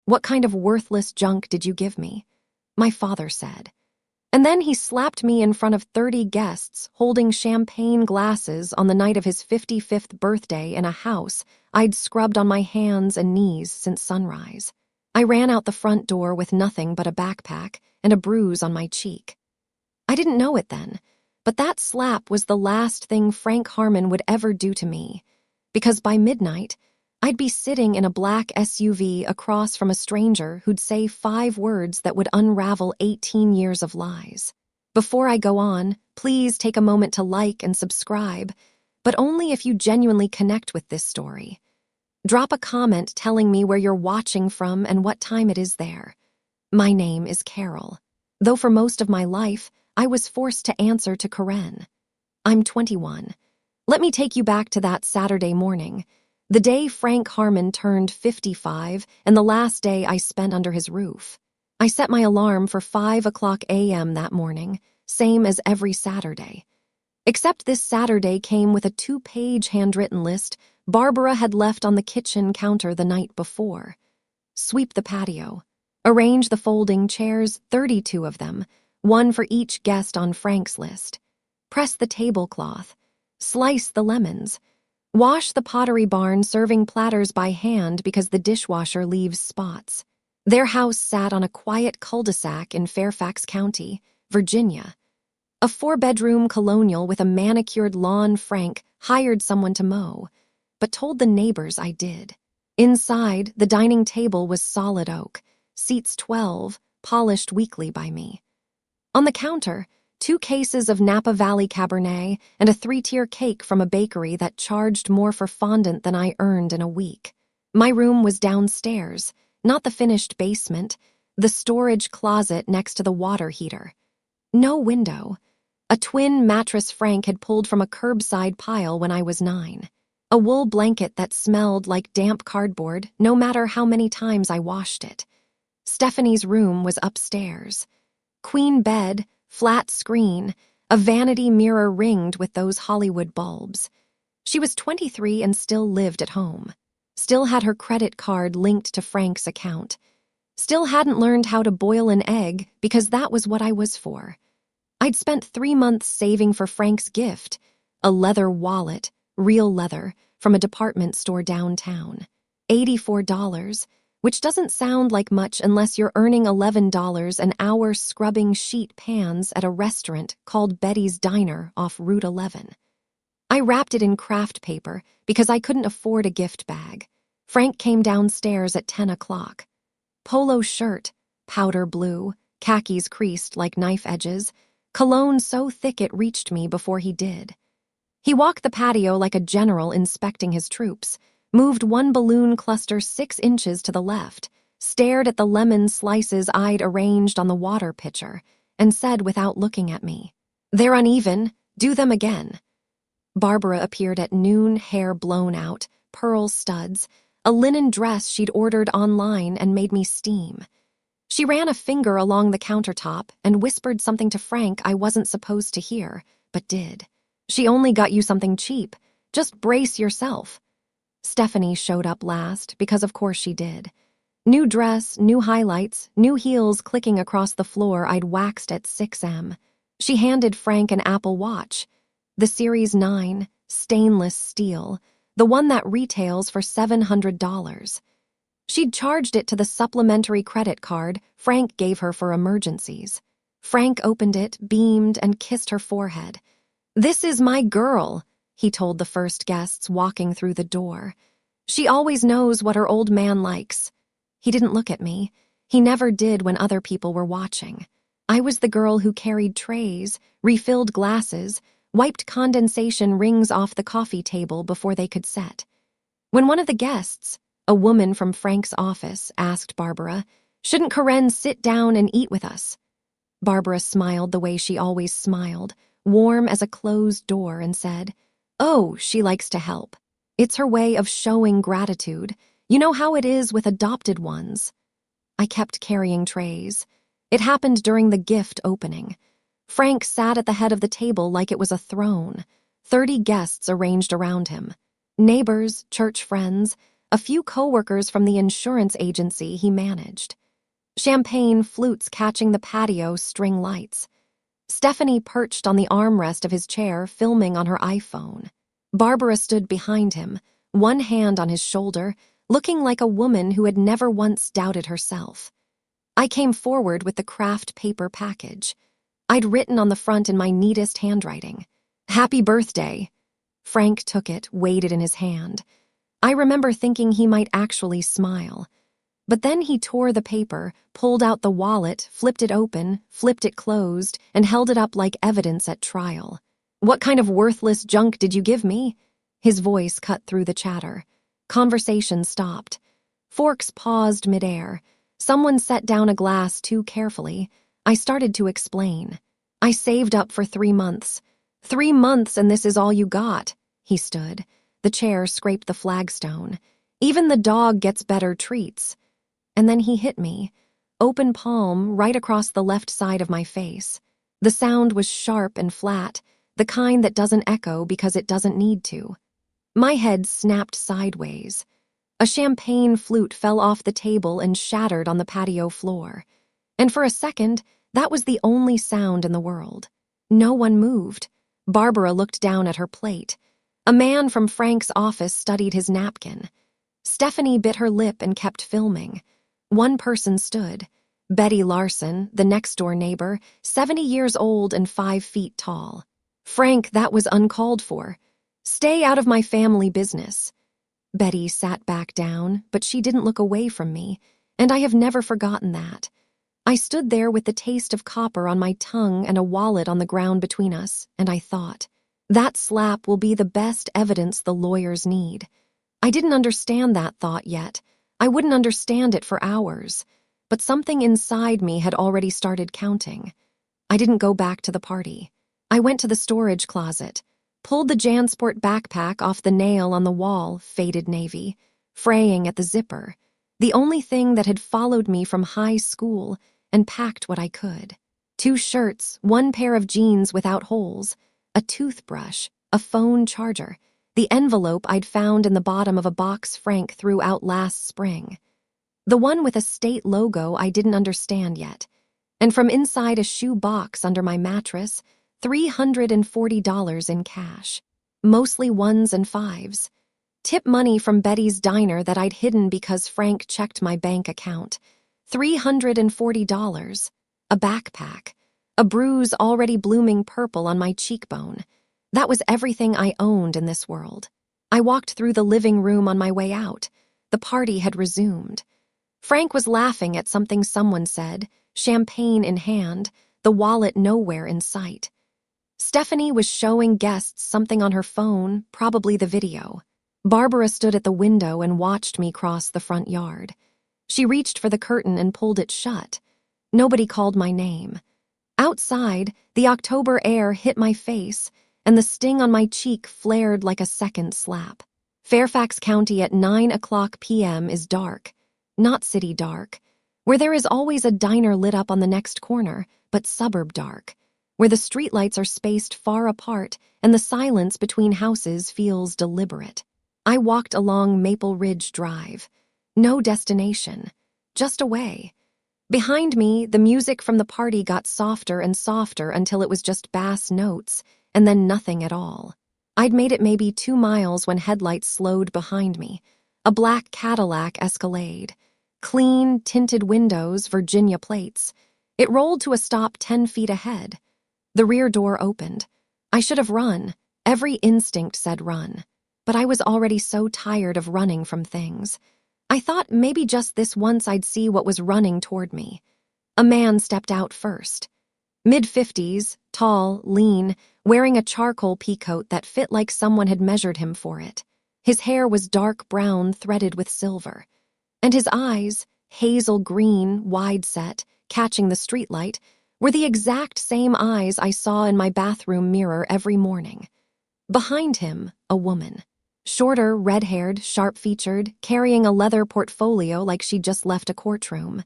What kind of worthless junk did you give me? My father said. And then he slapped me in front of 30 guests holding champagne glasses on the night of his 55th birthday in a house I'd scrubbed on my hands and knees since sunrise. I ran out the front door with nothing but a backpack and a bruise on my cheek. I didn't know it then, but that slap was the last thing Frank Harmon would ever do to me, because by midnight, I'd be sitting in a black SUV across from a stranger who'd say 5 words that would unravel 18 years of lies. Before I go on, please take a moment to like and subscribe, but only if you genuinely connect with this story. Drop a comment telling me where you're watching from and what time it is there. My name is Carol, though for most of my life, I was forced to answer to Karen. I'm 21. Let me take you back to that Saturday morning, the day Frank Harmon turned 55 and the last day I spent under his roof. I set my alarm for 5:00 a.m. that morning, same as every Saturday. Except this Saturday came with a 2-page handwritten list Barbara had left on the kitchen counter the night before. Sweep the patio. Arrange the folding chairs, 32 of them, one for each guest on Frank's list. Press the tablecloth. Slice the lemons. Wash the Pottery Barn serving platters by hand because the dishwasher leaves spots. Their house sat on a quiet cul-de-sac in Fairfax County, Virginia. A 4-bedroom colonial with a manicured lawn. Frank hired someone to mow, but told the neighbors I did. Inside, the dining table was solid oak, seats 12, polished weekly by me. On the counter, 2 cases of Napa Valley Cabernet and a 3-tier cake from a bakery that charged more for fondant than I earned in a week. My room was downstairs, not the finished basement, the storage closet next to the water heater. No window. A twin mattress Frank had pulled from a curbside pile when I was 9. A wool blanket that smelled like damp cardboard no matter how many times I washed it. Stephanie's room was upstairs. Queen bed, flat screen, a vanity mirror ringed with those Hollywood bulbs. She was 23 and still lived at home. Still had her credit card linked to Frank's account. Still hadn't learned how to boil an egg because that was what I was for. I'd spent 3 months saving for Frank's gift, a leather wallet, real leather, from a department store downtown. $84, which doesn't sound like much unless you're earning $11 an hour scrubbing sheet pans at a restaurant called Betty's Diner off Route 11. I wrapped it in craft paper because I couldn't afford a gift bag. Frank came downstairs at 10 o'clock. Polo shirt, powder blue, khakis creased like knife edges, cologne so thick it reached me before he did. He walked the patio like a general inspecting his troops, moved one balloon cluster 6 inches to the left, stared at the lemon slices I'd arranged on the water pitcher, and said without looking at me, "They're uneven, do them again." Barbara appeared at noon, hair blown out, pearl studs, a linen dress she'd ordered online and made me steam. She ran a finger along the countertop and whispered something to Frank I wasn't supposed to hear, but did. "She only got you something cheap. Just brace yourself." Stephanie showed up last, because of course she did. New dress, new highlights, new heels clicking across the floor I'd waxed at 6M. She handed Frank an Apple Watch, the Series 9, stainless steel, the one that retails for $700. She'd charged it to the supplementary credit card Frank gave her for emergencies. Frank opened it, beamed, and kissed her forehead. "This is my girl," he told the first guests walking through the door. "She always knows what her old man likes." He didn't look at me. He never did when other people were watching. I was the girl who carried trays, refilled glasses, wiped condensation rings off the coffee table before they could set. When one of the guests, a woman from Frank's office, asked Barbara, "Shouldn't Karen sit down and eat with us?" Barbara smiled the way she always smiled, warm as a closed door, and said, "Oh, she likes to help. It's her way of showing gratitude. You know how it is with adopted ones." I kept carrying trays. It happened during the gift opening. Frank sat at the head of the table like it was a throne. 30 guests arranged around him. Neighbors, church friends, a few coworkers from the insurance agency he managed. Champagne flutes catching the patio string lights. Stephanie perched on the armrest of his chair, filming on her iPhone. Barbara stood behind him, one hand on his shoulder, looking like a woman who had never once doubted herself. I came forward with the craft paper package. I'd written on the front in my neatest handwriting, "Happy birthday." Frank took it, weighed it in his hand. I remember thinking he might actually smile. But then he tore the paper, pulled out the wallet, flipped it open, flipped it closed, and held it up like evidence at trial. "What kind of worthless junk did you give me?" His voice cut through the chatter. Conversation stopped. Forks paused midair. Someone set down a glass too carefully. I started to explain. "I saved up for 3 months. 3 months and this is all you got." He stood. The chair scraped the flagstone. "Even the dog gets better treats." And then he hit me, open palm right across the left side of my face. The sound was sharp and flat, the kind that doesn't echo because it doesn't need to. My head snapped sideways. A champagne flute fell off the table and shattered on the patio floor. And for a second, that was the only sound in the world. No one moved. Barbara looked down at her plate. A man from Frank's office studied his napkin. Stephanie bit her lip and kept filming. One person stood. Betty Larson, the next-door neighbor, 70 years old and 5 feet tall. "Frank, that was uncalled for. Stay out of my family business." Betty sat back down, but she didn't look away from me, and I have never forgotten that. I stood there with the taste of copper on my tongue and a wallet on the ground between us, and I thought, that slap will be the best evidence the lawyers need. I didn't understand that thought yet. I wouldn't understand it for hours, but something inside me had already started counting. I didn't go back to the party. I went to the storage closet, pulled the JanSport backpack off the nail on the wall, faded navy, fraying at the zipper, the only thing that had followed me from high school, and packed what I could. 2 shirts, 1 pair of jeans without holes, a toothbrush, a phone charger, the envelope I'd found in the bottom of a box Frank threw out last spring. The one with a state logo I didn't understand yet. And from inside a shoe box under my mattress, $340 in cash. Mostly 1s and 5s. Tip money from Betty's diner that I'd hidden because Frank checked my bank account. $340. A backpack. A bruise already blooming purple on my cheekbone. That was everything I owned in this world. I walked through the living room on my way out. The party had resumed. Frank was laughing at something someone said, champagne in hand, the wallet nowhere in sight. Stephanie was showing guests something on her phone, probably the video. Barbara stood at the window and watched me cross the front yard. She reached for the curtain and pulled it shut. Nobody called my name. Outside, the October air hit my face, and the sting on my cheek flared like a second slap. Fairfax County at 9:00 p.m. is dark, not city dark, where there is always a diner lit up on the next corner, but suburb dark, where the streetlights are spaced far apart and the silence between houses feels deliberate. I walked along Maple Ridge Drive. No destination, just a way. Behind me, the music from the party got softer and softer until it was just bass notes, and then nothing at all. I'd made it maybe 2 miles when headlights slowed behind me. A black Cadillac Escalade. Clean, tinted windows, Virginia plates. It rolled to a stop 10 feet ahead. The rear door opened. I should have run. Every instinct said run. But I was already so tired of running from things. I thought maybe just this once I'd see what was running toward me. A man stepped out first. Mid-50s, tall, lean, wearing a charcoal peacoat that fit like someone had measured him for it. His hair was dark brown threaded with silver. And his eyes, hazel green, wide-set, catching the streetlight, were the exact same eyes I saw in my bathroom mirror every morning. Behind him, a woman. Shorter, red-haired, sharp-featured, carrying a leather portfolio like she'd just left a courtroom.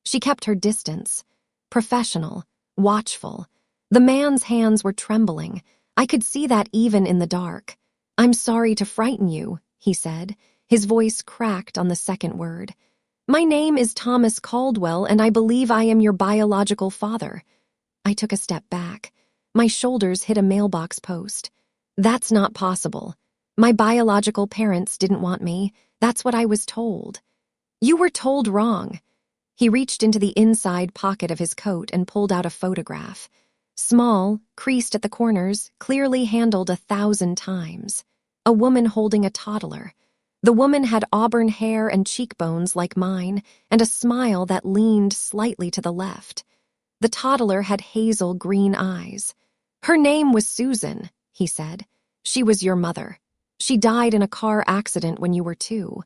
She kept her distance. Professional, watchful. The man's hands were trembling. I could see that even in the dark. "I'm sorry to frighten you," he said, His voice cracked on the second word. "My name is Thomas Caldwell, and I believe I am your biological father." I took a step back. My shoulders hit a mailbox post. "That's not possible. My biological parents didn't want me. That's what I was told." "You were told wrong." He reached into the inside pocket of his coat and pulled out a photograph. Small, creased at the corners, clearly handled 1,000 times. A woman holding a toddler. The woman had auburn hair and cheekbones like mine, and a smile that leaned slightly to the left. The toddler had hazel green eyes. "Her name was Susan," he said. "She was your mother. She died in a car accident when you were 2,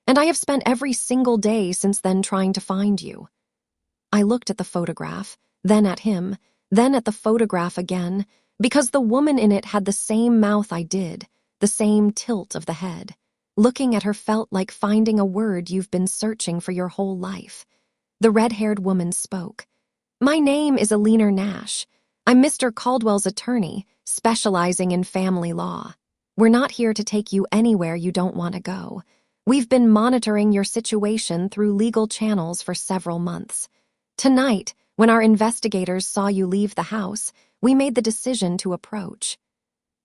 and I have spent every single day since then trying to find you." I looked at the photograph, then at him, then at the photograph again, because the woman in it had the same mouth I did, the same tilt of the head. Looking at her felt like finding a word you've been searching for your whole life. The red-haired woman spoke. "My name is Alina Nash. I'm Mr. Caldwell's attorney, specializing in family law. We're not here to take you anywhere you don't want to go. We've been monitoring your situation through legal channels for several months. Tonight, when our investigators saw you leave the house, we made the decision to approach."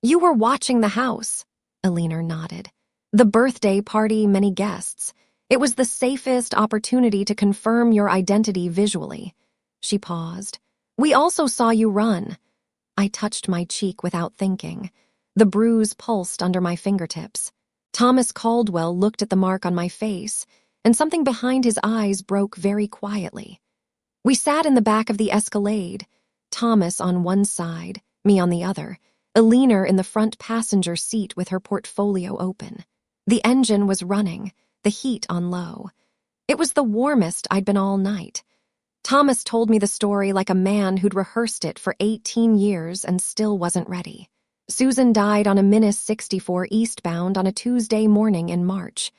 "You were watching the house," Alina nodded. "The birthday party, many guests. It was the safest opportunity to confirm your identity visually." She paused. "We also saw you run." I touched my cheek without thinking. The bruise pulsed under my fingertips. Thomas Caldwell looked at the mark on my face, and something behind his eyes broke very quietly. We sat in the back of the Escalade, Thomas on one side, me on the other, Alina in the front passenger seat with her portfolio open. The engine was running, the heat on low. It was the warmest I'd been all night. Thomas told me the story like a man who'd rehearsed it for 18 years and still wasn't ready. Susan died on a Minus 64 eastbound on a Tuesday morning in March.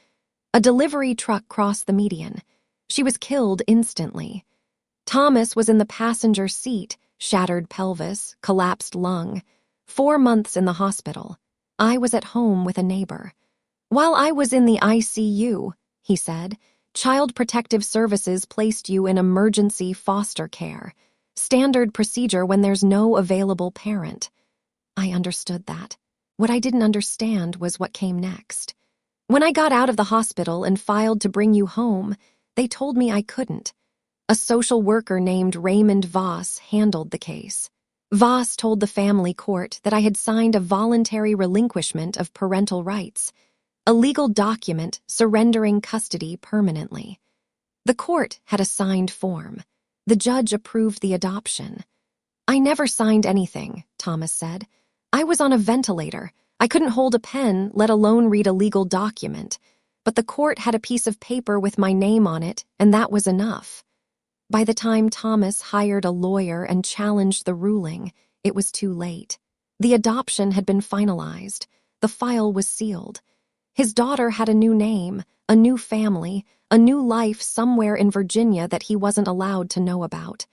A delivery truck crossed the median. She was killed instantly. Thomas was in the passenger seat, shattered pelvis, collapsed lung. 4 months in the hospital. I was at home with a neighbor. "While I was in the ICU," he said, "Child Protective Services placed you in emergency foster care. Standard procedure when there's no available parent." I understood that. What I didn't understand was what came next. "When I got out of the hospital and filed to bring you home, they told me I couldn't. A social worker named Raymond Voss handled the case. Voss told the family court that I had signed a voluntary relinquishment of parental rights, a legal document surrendering custody permanently. The court had a signed form. The judge approved the adoption. "I never signed anything," Thomas said. "I was on a ventilator. I couldn't hold a pen, let alone read a legal document. But the court had a piece of paper with my name on it, and that was enough." By the time Thomas hired a lawyer and challenged the ruling, it was too late. The adoption had been finalized. The file was sealed. His daughter had a new name, a new family, a new life somewhere in Virginia that he wasn't allowed to know about.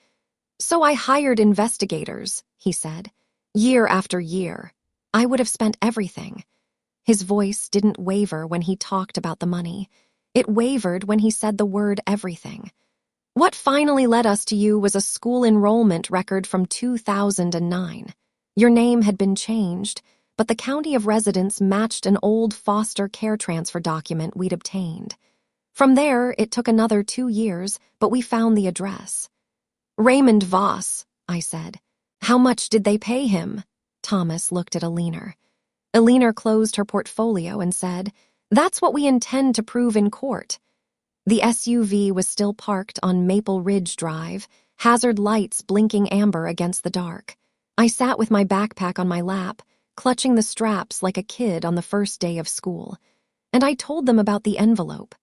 "So I hired investigators," he said. "Year after year. I would have spent everything." His voice didn't waver when he talked about the money. It wavered when he said the word everything. "What finally led us to you was a school enrollment record from 2009. Your name had been changed, but the county of residence matched an old foster care transfer document we'd obtained. From there, it took another 2 years, but we found the address." "Raymond Voss," I said. "How much did they pay him?" Thomas looked at Alina. Alina closed her portfolio and said, "That's what we intend to prove in court." The SUV was still parked on Maple Ridge Drive, hazard lights blinking amber against the dark. I sat with my backpack on my lap, clutching the straps like a kid on the first day of school. And I told them about the envelope.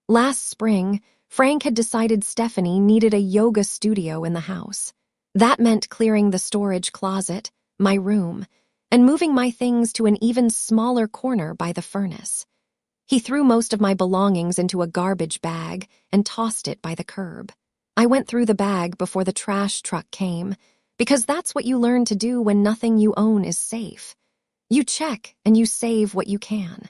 Last spring, Frank had decided Stephanie needed a yoga studio in the house. That meant clearing the storage closet, my room, and moving my things to an even smaller corner by the furnace. He threw most of my belongings into a garbage bag and tossed it by the curb. I went through the bag before the trash truck came, because that's what you learn to do when nothing you own is safe. You check and you save what you can.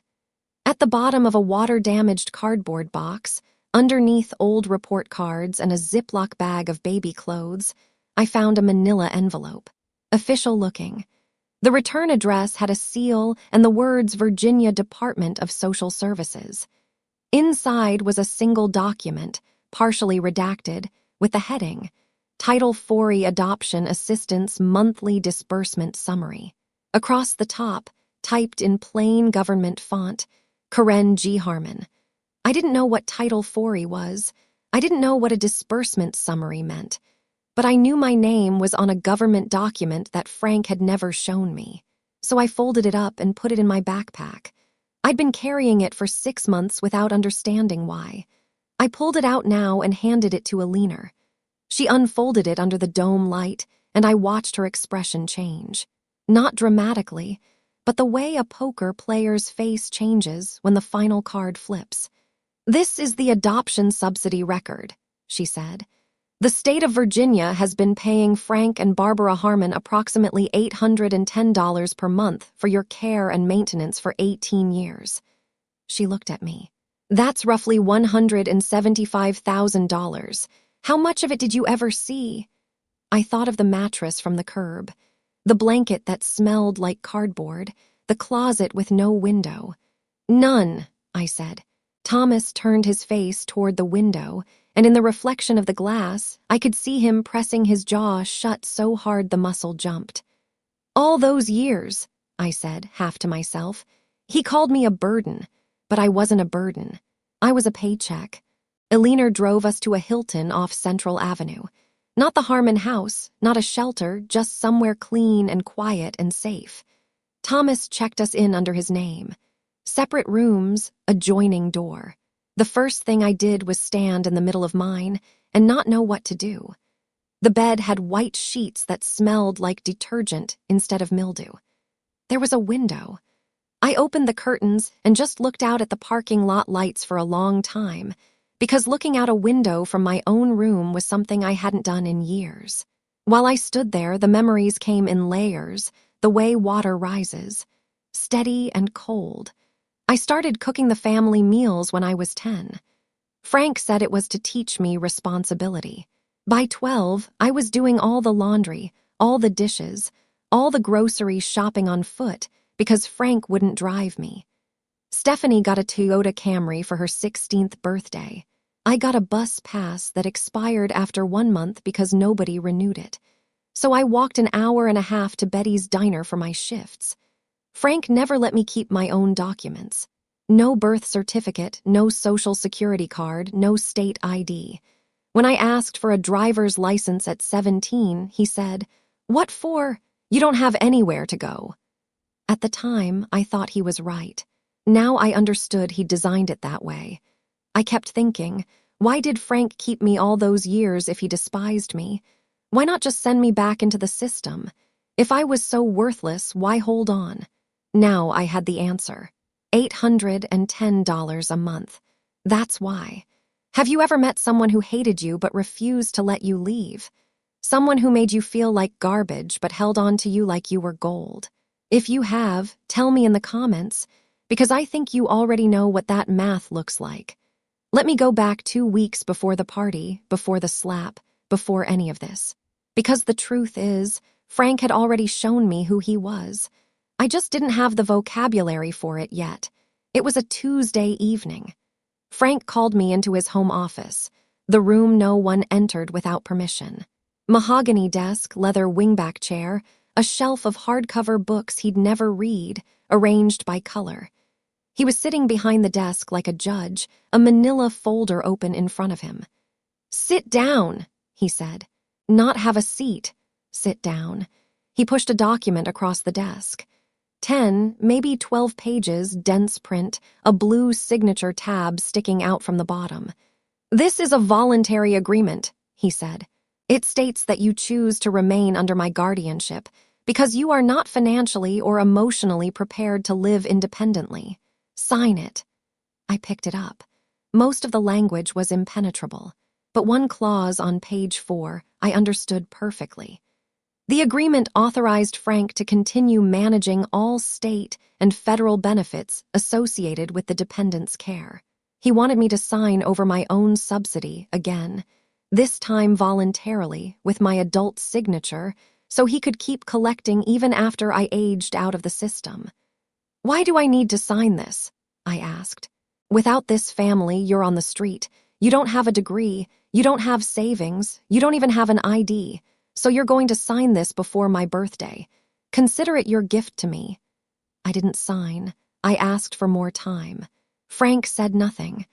At the bottom of a water-damaged cardboard box, underneath old report cards and a Ziploc bag of baby clothes, I found a manila envelope. Official-looking. The return address had a seal and the words Virginia Department of Social Services. Inside was a single document, partially redacted, with the heading, Title IV Adoption Assistance Monthly Disbursement Summary. Across the top, typed in plain government font, Karen G. Harmon. I didn't know what Title IV was. I didn't know what a disbursement summary meant. But I knew my name was on a government document that Frank had never shown me. So I folded it up and put it in my backpack. I'd been carrying it for 6 months without understanding why. I pulled it out now and handed it to Alina. She unfolded it under the dome light, and I watched her expression change. Not dramatically, but the way a poker player's face changes when the final card flips. "This is the adoption subsidy record," she said. "The state of Virginia has been paying Frank and Barbara Harmon approximately $810 per month for your care and maintenance for 18 years. She looked at me. "That's roughly $175,000. How much of it did you ever see?" I thought of the mattress from the curb, the blanket that smelled like cardboard, the closet with no window. "None," I said. Thomas turned his face toward the window, and in the reflection of the glass, I could see him pressing his jaw shut so hard the muscle jumped. "All those years," I said, half to myself. He called me a burden, but I wasn't a burden. I was a paycheck. Alina drove us to a Hilton off Central Avenue. Not the Harmon house, not a shelter, just somewhere clean and quiet and safe. Thomas checked us in under his name. Separate rooms, adjoining door. The first thing I did was stand in the middle of mine and not know what to do. The bed had white sheets that smelled like detergent instead of mildew. There was a window. I opened the curtains and just looked out at the parking lot lights for a long time, because looking out a window from my own room was something I hadn't done in years. While I stood there, the memories came in layers, the way water rises, steady and cold. I started cooking the family meals when I was 10. Frank said it was to teach me responsibility. By 12, I was doing all the laundry, all the dishes, all the grocery shopping on foot because Frank wouldn't drive me. Stephanie got a Toyota Camry for her 16th birthday. I got a bus pass that expired after 1 month because nobody renewed it. So I walked an hour and a half to Betty's diner for my shifts. Frank never let me keep my own documents. No birth certificate, no social security card, no state ID. When I asked for a driver's license at 17, he said, "What for? You don't have anywhere to go." At the time, I thought he was right. Now I understood he designed it that way. I kept thinking, why did Frank keep me all those years if he despised me? Why not just send me back into the system? If I was so worthless, why hold on? Now I had the answer. $810 a month. That's why. Have you ever met someone who hated you but refused to let you leave? Someone who made you feel like garbage but held on to you like you were gold? If you have, tell me in the comments, because I think you already know what that math looks like. Let me go back 2 weeks before the party, before the slap, before any of this. Because the truth is, Frank had already shown me who he was. I just didn't have the vocabulary for it yet. It was a Tuesday evening. Frank called me into his home office, the room no one entered without permission. Mahogany desk, leather wingback chair, a shelf of hardcover books he'd never read, arranged by color. He was sitting behind the desk like a judge, a manila folder open in front of him. "Sit down," he said. "Not have a seat. Sit down." He pushed a document across the desk. 10, maybe 12 pages, dense print, a blue signature tab sticking out from the bottom. "This is a voluntary agreement," he said. "It states that you choose to remain under my guardianship because you are not financially or emotionally prepared to live independently. Sign it." I picked it up. Most of the language was impenetrable, but one clause on page 4 I understood perfectly. The agreement authorized Frank to continue managing all state and federal benefits associated with the dependent's care. He wanted me to sign over my own subsidy again, this time voluntarily with my adult signature, so he could keep collecting even after I aged out of the system. "Why do I need to sign this?" I asked. "Without this family, you're on the street. You don't have a degree, you don't have savings, you don't even have an ID. So you're going to sign this before my birthday. Consider it your gift to me." I didn't sign. I asked for more time. Frank said nothing.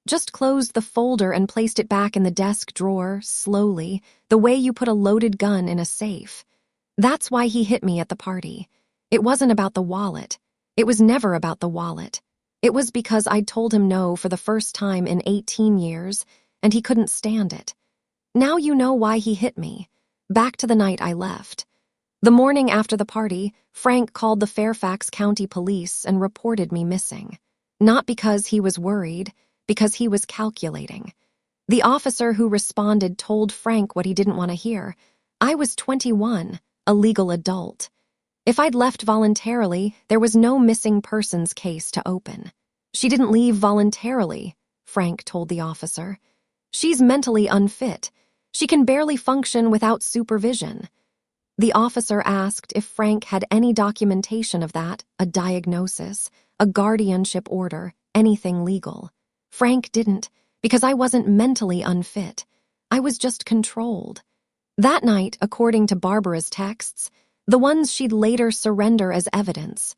Just closed the folder and placed it back in the desk drawer, slowly, the way you put a loaded gun in a safe. That's why he hit me at the party. It wasn't about the wallet. It was never about the wallet. It was because I'd told him no for the first time in 18 years, and he couldn't stand it. Now you know why he hit me. Back to the night I left. The morning after the party, Frank called the Fairfax County Police and reported me missing. Not because he was worried, because he was calculating. The officer who responded told Frank what he didn't want to hear. I was 21, a legal adult. If I'd left voluntarily, there was no missing persons case to open. "She didn't leave voluntarily," Frank told the officer. "She's mentally unfit. She can barely function without supervision." The officer asked if Frank had any documentation of that, a diagnosis, a guardianship order, anything legal. Frank didn't, because I wasn't mentally unfit. I was just controlled. That night, according to Barbara's texts, the ones she'd later surrender as evidence,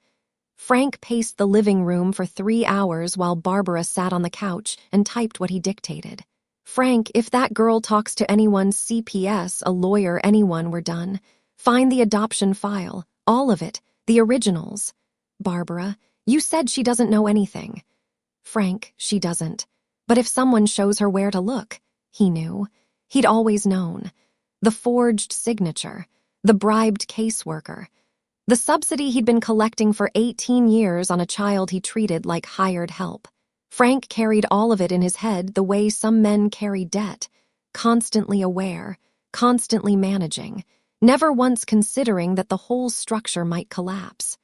Frank paced the living room for 3 hours while Barbara sat on the couch and typed what he dictated. "Frank, if that girl talks to anyone, CPS, a lawyer, anyone, we're done. Find the adoption file, all of it, the originals. Barbara, you said she doesn't know anything." "Frank, she doesn't. But if someone shows her where to look," he knew. He'd always known. The forged signature, the bribed caseworker, the subsidy he'd been collecting for 18 years on a child he treated like hired help. Frank carried all of it in his head the way some men carry debt, constantly aware, constantly managing, never once considering that the whole structure might collapse.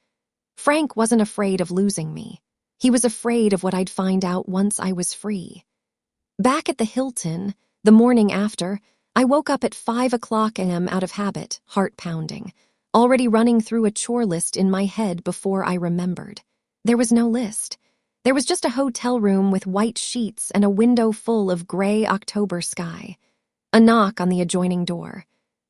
Frank wasn't afraid of losing me. He was afraid of what I'd find out once I was free. Back at the Hilton, the morning after, I woke up at 5 a.m. out of habit, heart pounding, already running through a chore list in my head before I remembered. There was no list. There was just a hotel room with white sheets and a window full of gray October sky. A knock on the adjoining door.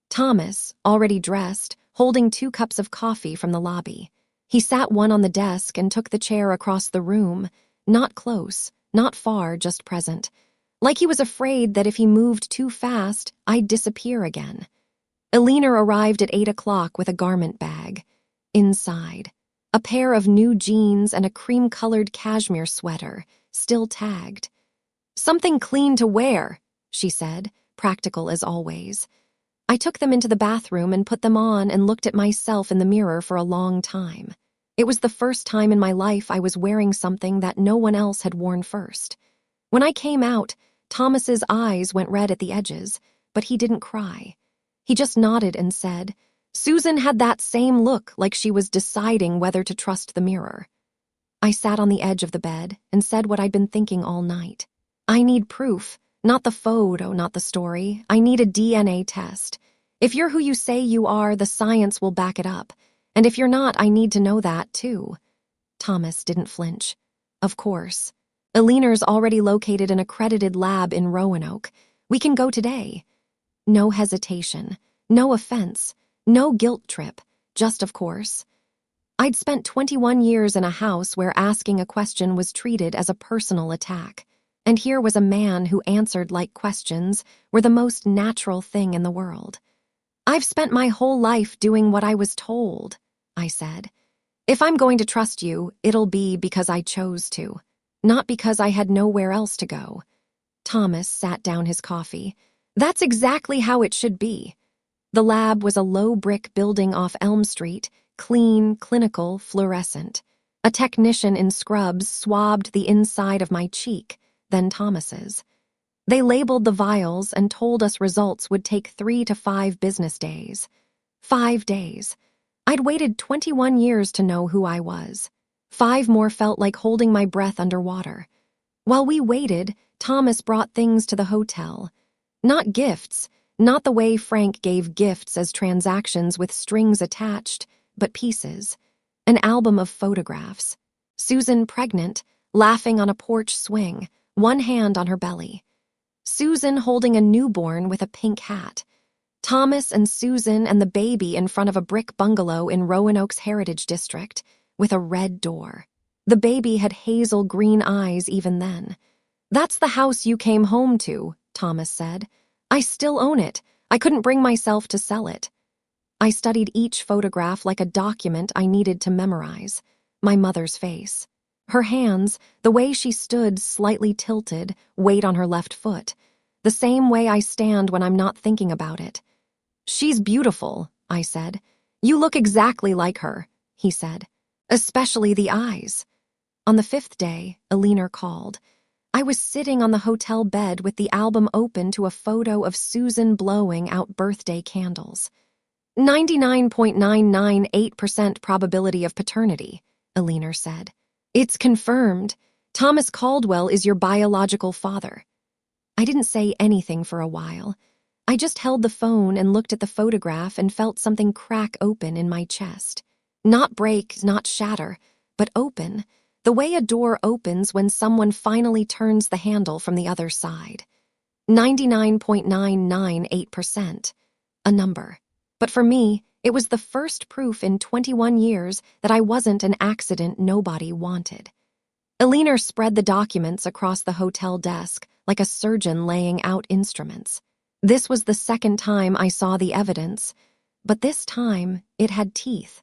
Thomas, already dressed, holding 2 cups of coffee from the lobby. He sat one on the desk and took the chair across the room, not close, not far, just present. Like he was afraid that if he moved too fast, I'd disappear again. Elena arrived at 8 o'clock with a garment bag. Inside, a pair of new jeans and a cream-colored cashmere sweater, still tagged. "Something clean to wear," she said, practical as always. I took them into the bathroom and put them on and looked at myself in the mirror for a long time. It was the first time in my life I was wearing something that no one else had worn first. When I came out, Thomas's eyes went red at the edges, but he didn't cry. He just nodded and said, "Susan had that same look, like she was deciding whether to trust the mirror." I sat on the edge of the bed and said what I'd been thinking all night. I need proof, not the photo, not the story. I need a DNA test. If you're who you say you are, the science will back it up. And if you're not, I need to know that, too. Thomas didn't flinch. Of course. Eleanor's already located an accredited lab in Roanoke. We can go today. No hesitation, no offense, no guilt trip, just of course. I'd spent 21 years in a house where asking a question was treated as a personal attack. And here was a man who answered like questions were the most natural thing in the world. "I've spent my whole life doing what I was told," I said. "If I'm going to trust you, it'll be because I chose to, not because I had nowhere else to go." Thomas sat down his coffee. "That's exactly how it should be." The lab was a low brick building off Elm Street, clean, clinical, fluorescent. A technician in scrubs swabbed the inside of my cheek, then Thomas's. They labeled the vials and told us results would take 3 to 5 business days. 5 days. I'd waited 21 years to know who I was. 5 more felt like holding my breath underwater. While we waited, Thomas brought things to the hotel. Not gifts, not the way Frank gave gifts as transactions with strings attached, but pieces. An album of photographs. Susan pregnant, laughing on a porch swing, one hand on her belly. Susan holding a newborn with a pink hat. Thomas and Susan and the baby in front of a brick bungalow in Roanoke's Heritage District, with a red door. The baby had hazel green eyes even then. "That's the house you came home to," Thomas said. "I still own it. I couldn't bring myself to sell it." I studied each photograph like a document I needed to memorize. My mother's face. Her hands, the way she stood slightly tilted, weight on her left foot. The same way I stand when I'm not thinking about it. "She's beautiful," I said. "You look exactly like her," he said. "Especially the eyes." On the 5th day, Alina called. I was sitting on the hotel bed with the album open to a photo of Susan blowing out birthday candles. 99.998% probability of paternity, Alina said. "It's confirmed. Thomas Caldwell is your biological father." I didn't say anything for a while. I just held the phone and looked at the photograph and felt something crack open in my chest. Not break, not shatter, but open, the way a door opens when someone finally turns the handle from the other side. 99.998%. A number. But for me, it was the first proof in 21 years that I wasn't an accident nobody wanted. Alina spread the documents across the hotel desk like a surgeon laying out instruments. This was the second time I saw the evidence, but this time it had teeth.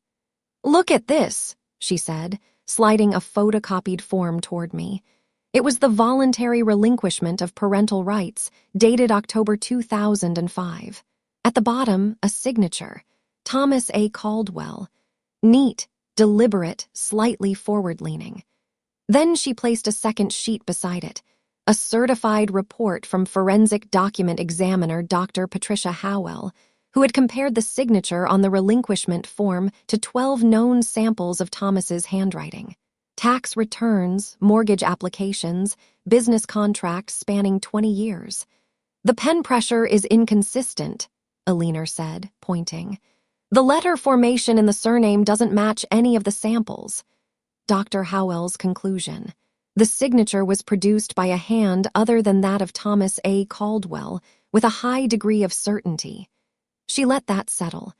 "Look at this," she said, sliding a photocopied form toward me. It was the voluntary relinquishment of parental rights, dated October 2005. At the bottom, a signature, Thomas A. Caldwell. Neat, deliberate, slightly forward-leaning. Then she placed a second sheet beside it, a certified report from forensic document examiner Dr. Patricia Howell, who had compared the signature on the relinquishment form to 12 known samples of Thomas's handwriting. Tax returns, mortgage applications, business contracts spanning 20 years. "The pen pressure is inconsistent," Alina said, pointing. "The letter formation in the surname doesn't match any of the samples." Dr. Howell's conclusion. The signature was produced by a hand other than that of Thomas A. Caldwell, with a high degree of certainty. She let that settle.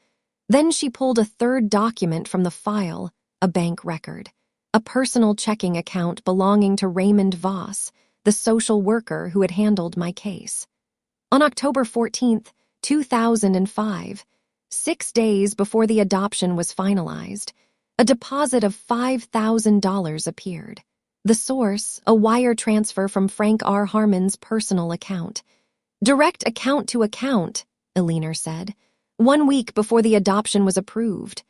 Then she pulled a third document from the file, a bank record, a personal checking account belonging to Raymond Voss, the social worker who had handled my case. On October 14th, 2005, 6 days before the adoption was finalized, a deposit of $5,000 appeared. The source, a wire transfer from Frank R. Harmon's personal account. "Direct account to account," Alina said, 1 week before the adoption was approved.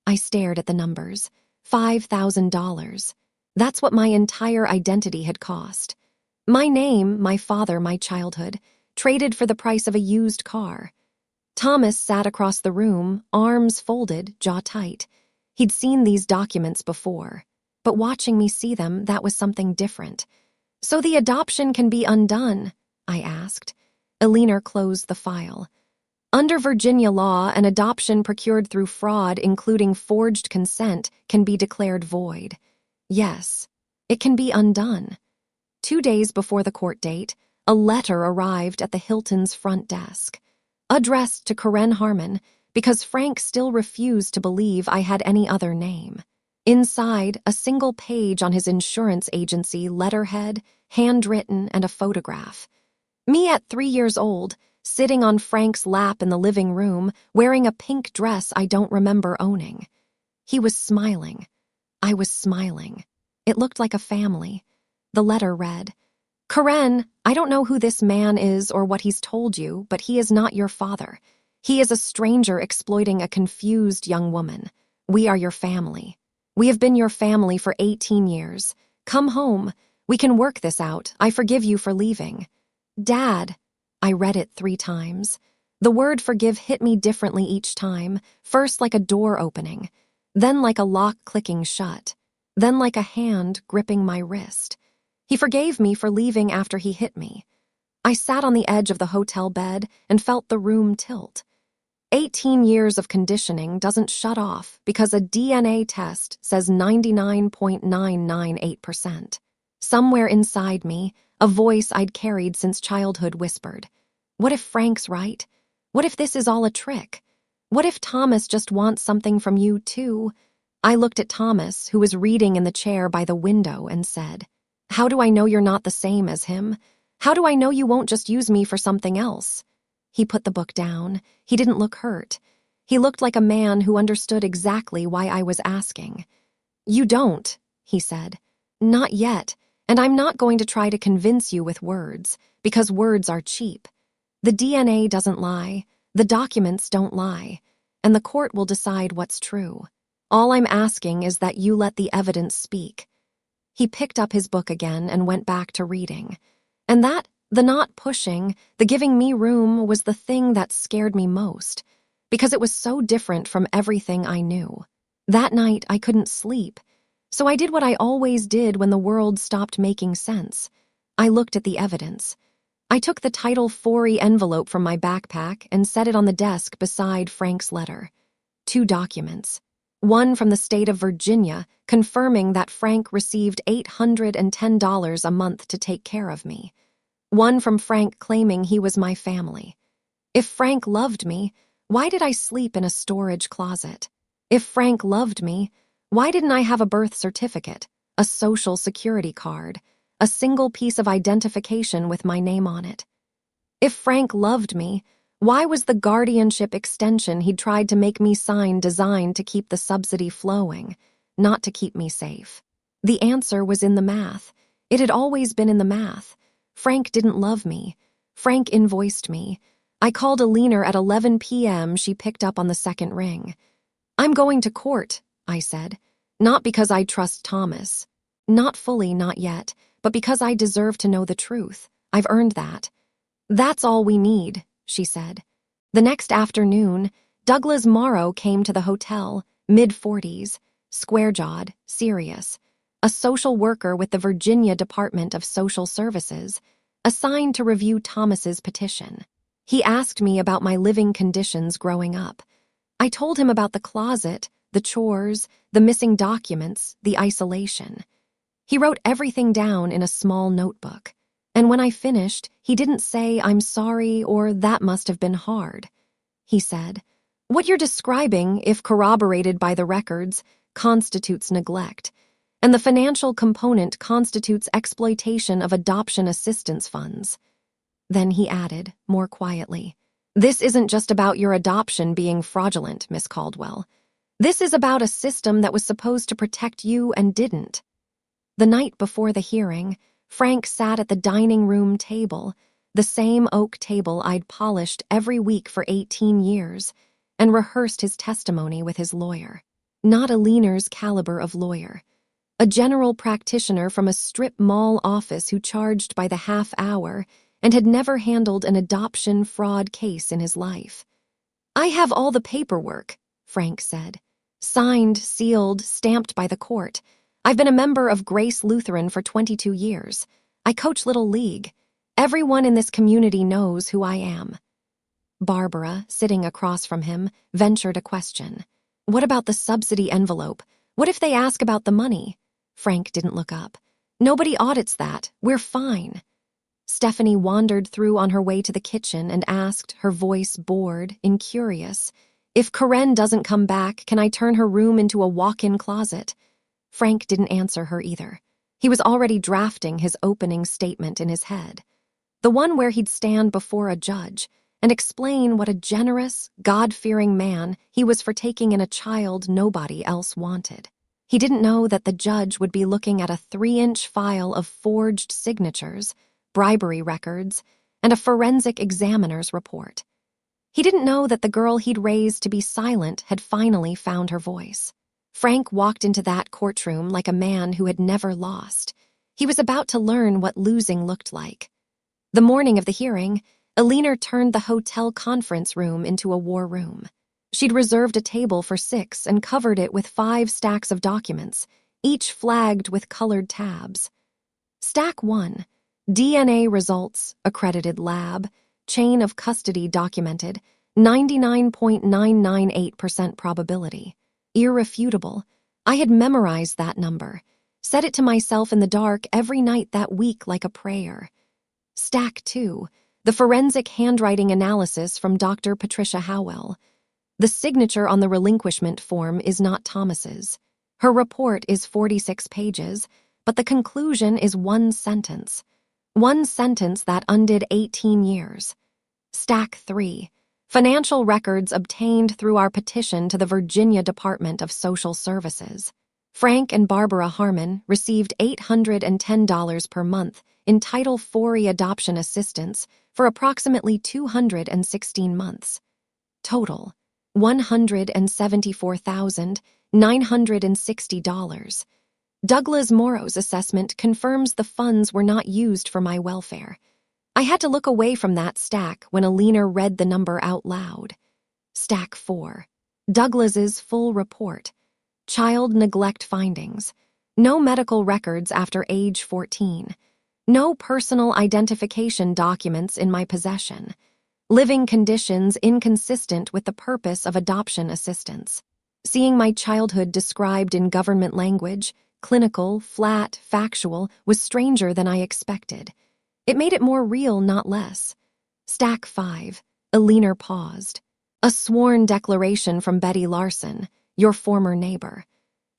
I stared at the numbers. $5,000. That's what my entire identity had cost. My name, my father, my childhood, traded for the price of a used car. Thomas sat across the room, arms folded, jaw tight. He'd seen these documents before. But watching me see them, that was something different. "So the adoption can be undone?" I asked. Alina closed the file. "Under Virginia law, an adoption procured through fraud, including forged consent, can be declared void. Yes, it can be undone." 2 days before the court date, a letter arrived at the Hilton's front desk. Addressed to Karen Harmon, because Frank still refused to believe I had any other name. Inside, a single page on his insurance agency letterhead, handwritten, and a photograph. Me at 3 years old, sitting on Frank's lap in the living room, wearing a pink dress I don't remember owning. He was smiling. I was smiling. It looked like a family. The letter read, "Karen, I don't know who this man is or what he's told you, but he is not your father. He is a stranger exploiting a confused young woman. We are your family. We have been your family for 18 years. Come home. We can work this out. I forgive you for leaving. Dad." I read it 3 times. The word forgive hit me differently each time, first like a door opening, then like a lock clicking shut, then like a hand gripping my wrist. He forgave me for leaving after he hit me. I sat on the edge of the hotel bed and felt the room tilt. 18 years of conditioning doesn't shut off because a DNA test says 99.998%. Somewhere inside me, a voice I'd carried since childhood whispered, "What if Frank's right? What if this is all a trick? What if Thomas just wants something from you, too?" I looked at Thomas, who was reading in the chair by the window, and said, "How do I know you're not the same as him? How do I know you won't just use me for something else?" He put the book down. He didn't look hurt. He looked like a man who understood exactly why I was asking. "You don't," he said. "Not yet, and I'm not going to try to convince you with words, because words are cheap. The DNA doesn't lie, the documents don't lie, and the court will decide what's true. All I'm asking is that you let the evidence speak." He picked up his book again and went back to reading. And the not pushing, the giving me room was the thing that scared me most, because it was so different from everything I knew. That night, I couldn't sleep, so I did what I always did when the world stopped making sense. I looked at the evidence. I took the Title 40 envelope from my backpack and set it on the desk beside Frank's letter. 2 documents. One from the state of Virginia confirming that Frank received $810 a month to take care of me. One from Frank claiming he was my family. If Frank loved me, why did I sleep in a storage closet? If Frank loved me, why didn't I have a birth certificate, a social security card, a single piece of identification with my name on it? If Frank loved me, why was the guardianship extension he'd tried to make me sign designed to keep the subsidy flowing, not to keep me safe? The answer was in the math. It had always been in the math. Frank didn't love me. Frank invoiced me. I called a leaner at 11 p.m. She picked up on the second ring. "I'm going to court," I said. "Not because I trust Thomas. Not fully, not yet, but because I deserve to know the truth. I've earned that." "That's all we need," she said. The next afternoon, Douglas Morrow came to the hotel, mid-40s, square-jawed, serious, a social worker with the Virginia Department of Social Services, assigned to review Thomas's petition. He asked me about my living conditions growing up. I told him about the closet, the chores, the missing documents, the isolation. He wrote everything down in a small notebook. And when I finished, he didn't say, "I'm sorry," or "that must have been hard." He said, "What you're describing, if corroborated by the records, constitutes neglect, and the financial component constitutes exploitation of adoption assistance funds." Then he added, more quietly, "This isn't just about your adoption being fraudulent, Miss Caldwell. This is about a system that was supposed to protect you and didn't." The night before the hearing, Frank sat at the dining room table, the same oak table I'd polished every week for 18 years, and rehearsed his testimony with his lawyer. Not a leaner's caliber of lawyer. A general practitioner from a strip mall office who charged by the half hour and had never handled an adoption fraud case in his life. "I have all the paperwork," Frank said. "Signed, sealed, stamped by the court. I've been a member of Grace Lutheran for 22 years. I coach Little League. Everyone in this community knows who I am." Barbara, sitting across from him, ventured a question. "What about the subsidy envelope? What if they ask about the money?" Frank didn't look up. "Nobody audits that. We're fine." Stephanie wandered through on her way to the kitchen and asked, her voice bored, incurious, "If Karen doesn't come back, can I turn her room into a walk-in closet?" Frank didn't answer her either. He was already drafting his opening statement in his head, the one where he'd stand before a judge and explain what a generous, God-fearing man he was for taking in a child nobody else wanted. He didn't know that the judge would be looking at a 3-inch file of forged signatures, bribery records, and a forensic examiner's report. He didn't know that the girl he'd raised to be silent had finally found her voice. Frank walked into that courtroom like a man who had never lost. He was about to learn what losing looked like. The morning of the hearing, Alina turned the hotel conference room into a war room. She'd reserved a table for 6 and covered it with 5 stacks of documents, each flagged with colored tabs. Stack 1, DNA results, accredited lab, chain of custody documented, 99.998% probability. Irrefutable. I had memorized that number, said it to myself in the dark every night that week like a prayer. Stack 2, the forensic handwriting analysis from Dr. Patricia Howell. The signature on the relinquishment form is not Thomas's. Her report is 46 pages, but the conclusion is one sentence. One sentence that undid 18 years. Stack 3, financial records obtained through our petition to the Virginia Department of Social Services. Frank and Barbara Harmon received $810 per month in Title IV adoption assistance for approximately 216 months. Total, $174,960. Douglas Morrow's assessment confirms the funds were not used for my welfare. I had to look away from that stack when Alina read the number out loud. Stack 4, Douglas's full report. Child neglect findings. No medical records after age 14. No personal identification documents in my possession. Living conditions inconsistent with the purpose of adoption assistance. Seeing my childhood described in government language, clinical, flat, factual, was stranger than I expected. It made it more real, not less. Stack 5, Alina paused. A sworn declaration from Betty Larson, your former neighbor.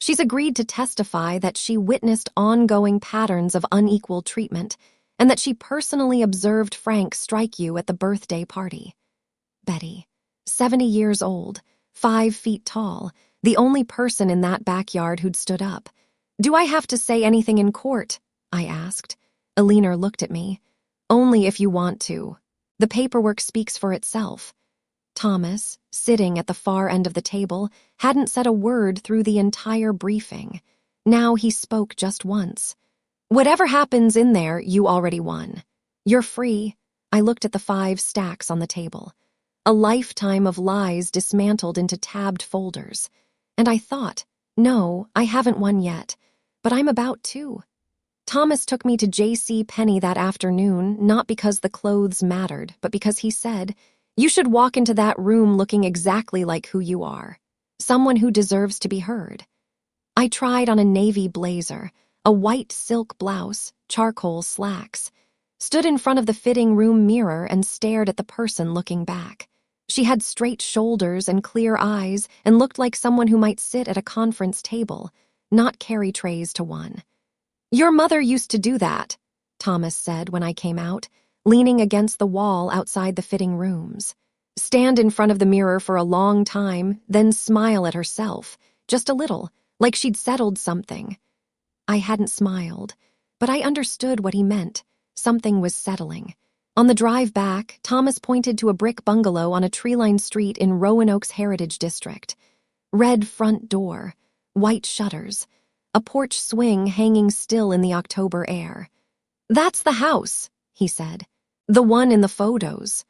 She's agreed to testify that she witnessed ongoing patterns of unequal treatment and that she personally observed Frank strike you at the birthday party. Betty, 70 years old, 5 feet tall, the only person in that backyard who'd stood up. Do I have to say anything in court? I asked. Alina looked at me. Only if you want to. The paperwork speaks for itself. Thomas, sitting at the far end of the table, hadn't said a word through the entire briefing. Now he spoke just once. Whatever happens in there, you already won. You're free. I looked at the 5 stacks on the table. A lifetime of lies dismantled into tabbed folders. And I thought, no, I haven't won yet, but I'm about to. Thomas took me to J.C. Penney that afternoon, not because the clothes mattered, but because he said, you should walk into that room looking exactly like who you are. Someone who deserves to be heard. I tried on a navy blazer, a white silk blouse, charcoal slacks, stood in front of the fitting room mirror and stared at the person looking back. She had straight shoulders and clear eyes and looked like someone who might sit at a conference table, not carry trays to one. Your mother used to do that, Thomas said when I came out, leaning against the wall outside the fitting rooms. Stand in front of the mirror for a long time, then smile at herself, just a little, like she'd settled something. I hadn't smiled, but I understood what he meant. Something was settling. On the drive back, Thomas pointed to a brick bungalow on a tree-lined street in Roanoke's Heritage District. Red front door, white shutters, a porch swing hanging still in the October air. That's the house, he said. The one in the photos.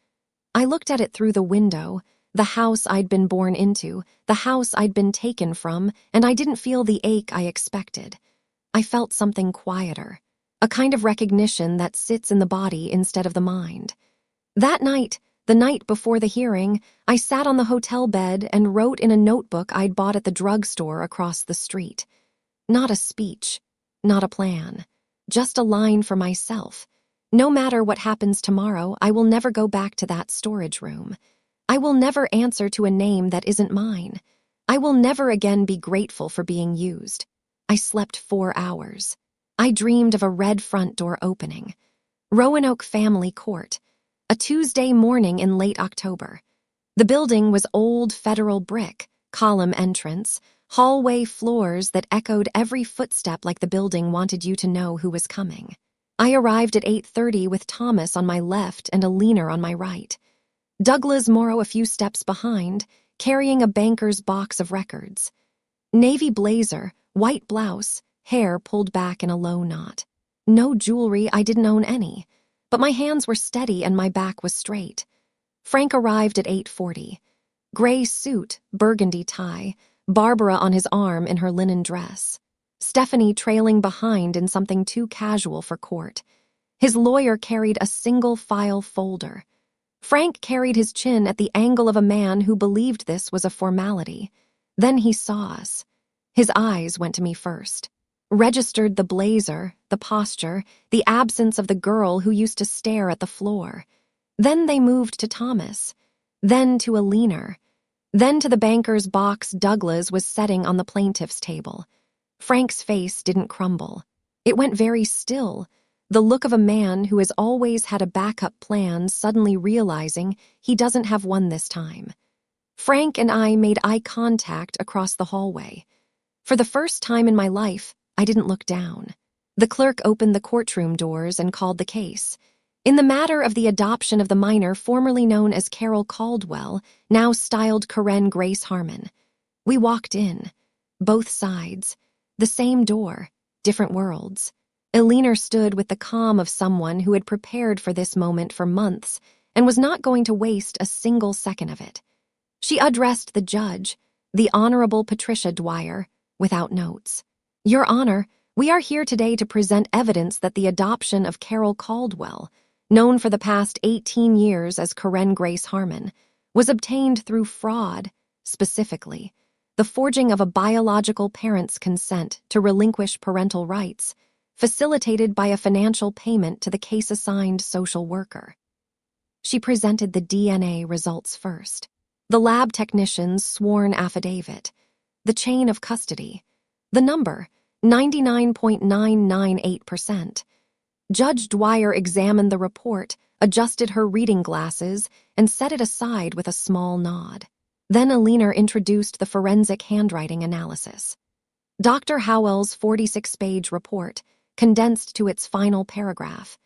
I looked at it through the window, the house I'd been born into, the house I'd been taken from, and I didn't feel the ache I expected. I felt something quieter, a kind of recognition that sits in the body instead of the mind. That night, the night before the hearing, I sat on the hotel bed and wrote in a notebook I'd bought at the drugstore across the street. Not a speech, not a plan, just a line for myself. No matter what happens tomorrow, I will never go back to that storage room. I will never answer to a name that isn't mine. I will never again be grateful for being used. I slept 4 hours. I dreamed of a red front door opening. Roanoke Family Court. A Tuesday morning in late October. The building was old federal brick, column entrance, hallway floors that echoed every footstep like the building wanted you to know who was coming. I arrived at 8:30 with Thomas on my left and Alina on my right. Douglas Morrow a few steps behind, carrying a banker's box of records. Navy blazer, white blouse, hair pulled back in a low knot. No jewelry, I didn't own any. but my hands were steady and my back was straight. Frank arrived at 8:40. Gray suit, burgundy tie, Barbara on his arm in her linen dress. Stephanie trailing behind in something too casual for court. His lawyer carried a single file folder. Frank carried his chin at the angle of a man who believed this was a formality. Then he saw us. His eyes went to me first. Registered the blazer, the posture, the absence of the girl who used to stare at the floor. Then they moved to Thomas. Then to a leaner. Then to the banker's box Douglas was setting on the plaintiff's table. Frank's face didn't crumble. It went very still, the look of a man who has always had a backup plan suddenly realizing he doesn't have one this time. Frank and I made eye contact across the hallway. For the first time in my life, I didn't look down. The clerk opened the courtroom doors and called the case. In the matter of the adoption of the minor formerly known as Carol Caldwell, now styled Karen Grace Harmon. We walked in. Both sides. The same door. Different worlds. Eleanor stood with the calm of someone who had prepared for this moment for months and was not going to waste a single second of it. She addressed the judge, the Honorable Patricia Dwyer, without notes. Your Honor, we are here today to present evidence that the adoption of Carol Caldwell, known for the past 18 years as Karen Grace Harmon, was obtained through fraud, specifically, the forging of a biological parent's consent to relinquish parental rights, facilitated by a financial payment to the case-assigned social worker. She presented the DNA results first. The lab technician's sworn affidavit, the chain of custody, the number, 99.998%. Judge Dwyer examined the report, adjusted her reading glasses, and set it aside with a small nod. Then Eleanor introduced the forensic handwriting analysis. Dr. Howell's 46-page report, condensed to its final paragraph.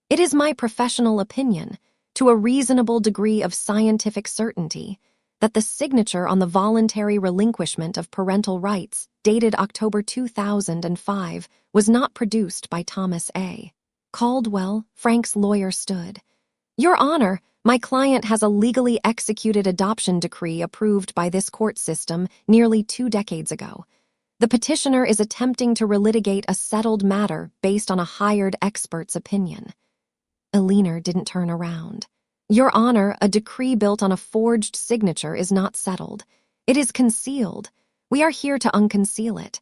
It is my professional opinion, to a reasonable degree of scientific certainty, that the signature on the voluntary relinquishment of parental rights dated October 2005 was not produced by Thomas A. Caldwell. Frank's lawyer stood. Your Honor, my client has a legally executed adoption decree approved by this court system nearly 2 decades ago. The petitioner is attempting to relitigate a settled matter based on a hired expert's opinion. Eleanor didn't turn around. Your Honor, a decree built on a forged signature is not settled. It is concealed. We are here to unconceal it.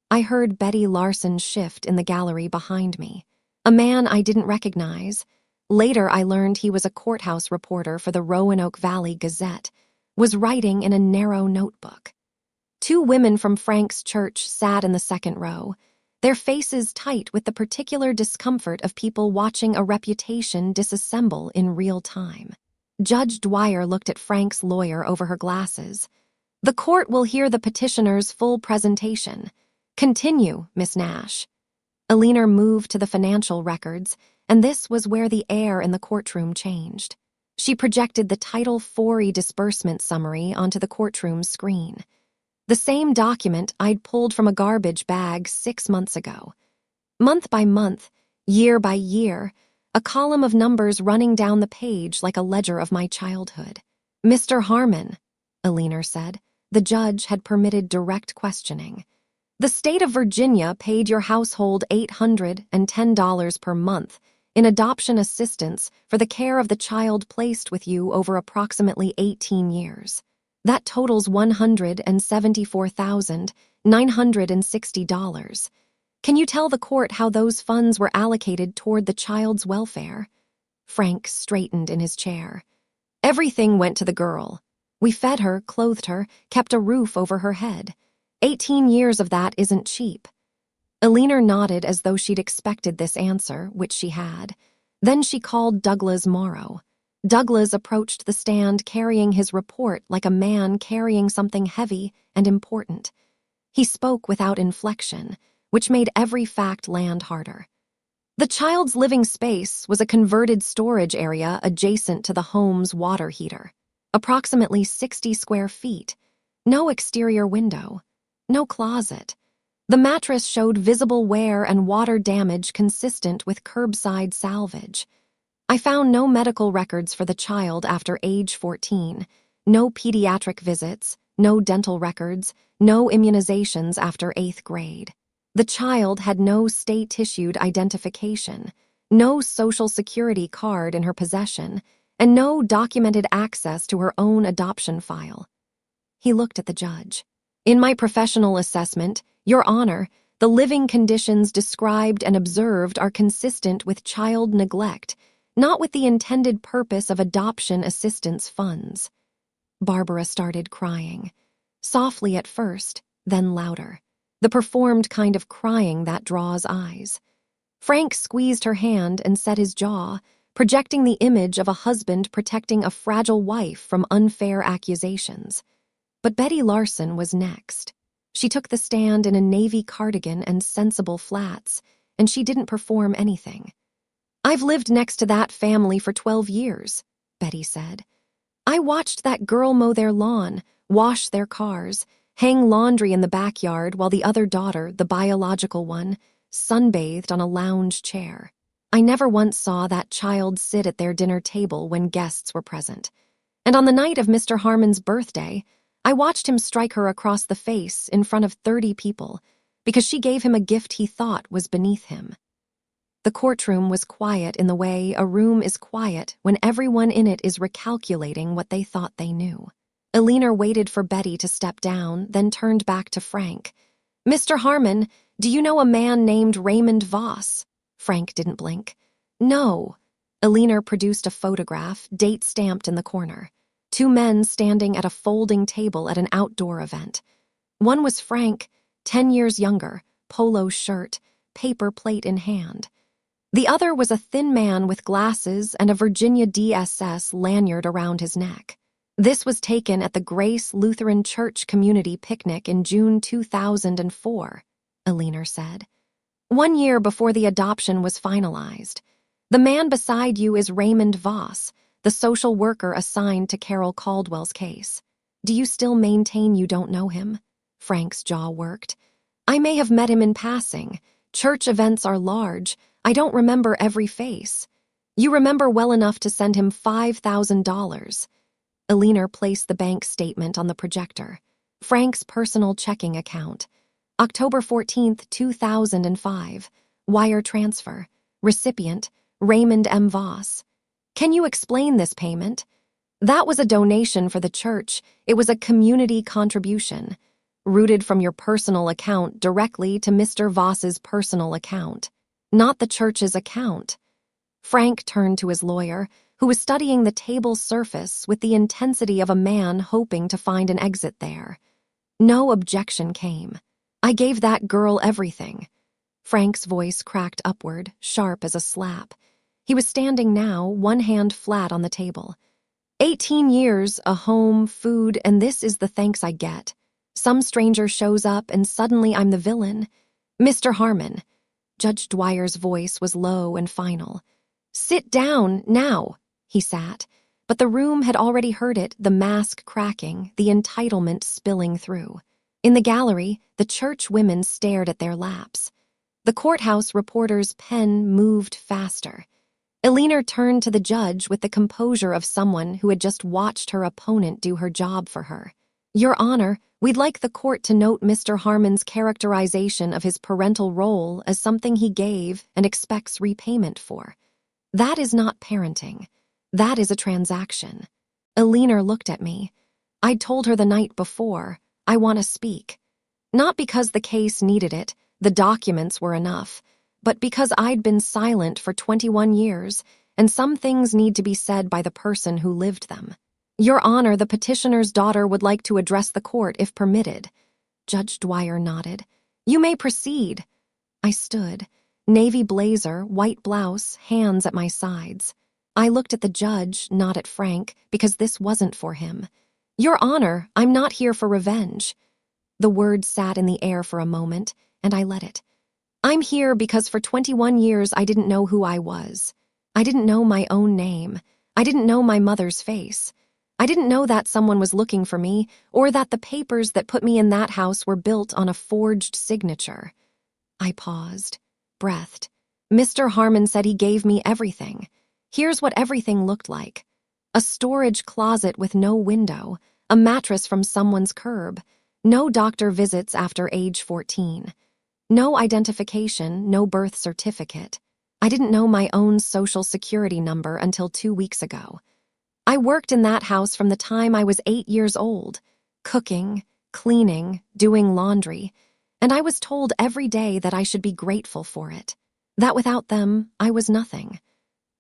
I heard Betty Larson shift in the gallery behind me. A man I didn't recognize. Later I learned he was a courthouse reporter for the Roanoke Valley Gazette, was writing in a narrow notebook. 2 women from Frank's church sat in the second row, their faces tight with the particular discomfort of people watching a reputation disassemble in real time. Judge Dwyer looked at Frank's lawyer over her glasses. The court will hear the petitioner's full presentation. Continue, Miss Nash. Eleanor moved to the financial records, and this was where the air in the courtroom changed. She projected the Title IV disbursement summary onto the courtroom screen. The same document I'd pulled from a garbage bag 6 months ago. Month by month, year by year, a column of numbers running down the page like a ledger of my childhood. Mr. Harmon, Eleanor said. The judge had permitted direct questioning. The state of Virginia paid your household $810 per month in adoption assistance for the care of the child placed with you over approximately 18 years. That totals $174,960. Can you tell the court how those funds were allocated toward the child's welfare? Frank straightened in his chair. Everything went to the girl. We fed her, clothed her, kept a roof over her head. 18 years of that isn't cheap. Eleanor nodded as though she'd expected this answer, which she had. Then she called Douglas Morrow. Douglas approached the stand carrying his report like a man carrying something heavy and important. He spoke without inflection, which made every fact land harder. The child's living space was a converted storage area adjacent to the home's water heater. Approximately 60 square feet. No exterior window. No closet. The mattress showed visible wear and water damage consistent with curbside salvage. I found no medical records for the child after age 14, no pediatric visits, no dental records, no immunizations after 8th grade. The child had no state-issued identification, no social security card in her possession, and no documented access to her own adoption file. He looked at the judge. In my professional assessment, Your Honor, the living conditions described and observed are consistent with child neglect, not with the intended purpose of adoption assistance funds. Barbara started crying. Softly at first, then louder. The performed kind of crying that draws eyes. Frank squeezed her hand and set his jaw, projecting the image of a husband protecting a fragile wife from unfair accusations. But Betty Larson was next. She took the stand in a navy cardigan and sensible flats, and she didn't perform anything. "I've lived next to that family for 12 years, Betty said. "I watched that girl mow their lawn, wash their cars, hang laundry in the backyard while the other daughter, the biological one, sunbathed on a lounge chair. I never once saw that child sit at their dinner table when guests were present. And on the night of Mr. Harmon's birthday, I watched him strike her across the face in front of 30 people because she gave him a gift he thought was beneath him." The courtroom was quiet in the way a room is quiet when everyone in it is recalculating what they thought they knew. Alina waited for Betty to step down, then turned back to Frank. "Mr. Harmon, do you know a man named Raymond Voss?" Frank didn't blink. "No." Alina produced a photograph, date stamped in the corner. 2 men standing at a folding table at an outdoor event. One was Frank, 10 years younger, polo shirt, paper plate in hand. The other was a thin man with glasses and a Virginia DSS lanyard around his neck. This was taken at the Grace Lutheran Church Community Picnic in June 2004, Alina said. 1 year before the adoption was finalized. The man beside you is Raymond Voss, the social worker assigned to Carol Caldwell's case. Do you still maintain you don't know him? Frank's jaw worked. I may have met him in passing. Church events are large. I don't remember every face. You remember well enough to send him $5,000. Alina placed the bank statement on the projector. Frank's personal checking account. October 14th, 2005. Wire transfer. Recipient, Raymond M. Voss. Can you explain this payment? That was a donation for the church. It was a community contribution. Routed from your personal account directly to Mr. Voss's personal account. Not the church's account. Frank turned to his lawyer, who was studying the table's surface with the intensity of a man hoping to find an exit there. No objection came. I gave that girl everything. Frank's voice cracked upward, sharp as a slap. He was standing now, one hand flat on the table. 18 years, a home, food, and this is the thanks I get. Some stranger shows up and suddenly I'm the villain. Mr. Harmon. Judge Dwyer's voice was low and final. Sit down, now. He sat, but the room had already heard it, the mask cracking, the entitlement spilling through. In the gallery, the church women stared at their laps. The courthouse reporter's pen moved faster. Alina turned to the judge with the composure of someone who had just watched her opponent do her job for her. Your Honor, we'd like the court to note Mr. Harmon's characterization of his parental role as something he gave and expects repayment for. That is not parenting. That is a transaction. Alina looked at me. I'd told her the night before, I want to speak. Not because the case needed it, the documents were enough, but because I'd been silent for 21 years, and some things need to be said by the person who lived them. Your Honor, the petitioner's daughter would like to address the court if permitted. Judge Dwyer nodded. You may proceed. I stood. Navy blazer, white blouse, hands at my sides. I looked at the judge, not at Frank, because this wasn't for him. Your Honor, I'm not here for revenge. The word sat in the air for a moment, and I let it. I'm here because for 21 years I didn't know who I was. I didn't know my own name. I didn't know my mother's face. I didn't know that someone was looking for me, or that the papers that put me in that house were built on a forged signature. I paused, breathed. Mr. Harmon said he gave me everything. Here's what everything looked like. A storage closet with no window, a mattress from someone's curb, no doctor visits after age 14, no identification, no birth certificate. I didn't know my own social security number until 2 weeks ago. I worked in that house from the time I was 8 years old, cooking, cleaning, doing laundry, and I was told every day that I should be grateful for it, that without them, I was nothing.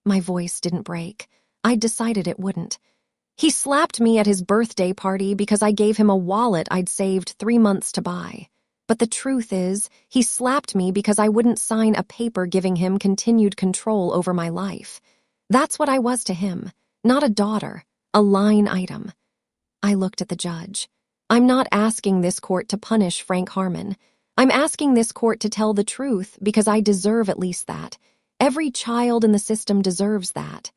My voice didn't break. I'd decided it wouldn't. He slapped me at his birthday party because I gave him a wallet I'd saved 3 months to buy. But the truth is, he slapped me because I wouldn't sign a paper giving him continued control over my life. That's what I was to him, not a daughter, a line item. I looked at the judge. I'm not asking this court to punish Frank Harmon. I'm asking this court to tell the truth because I deserve at least that. Every child in the system deserves that.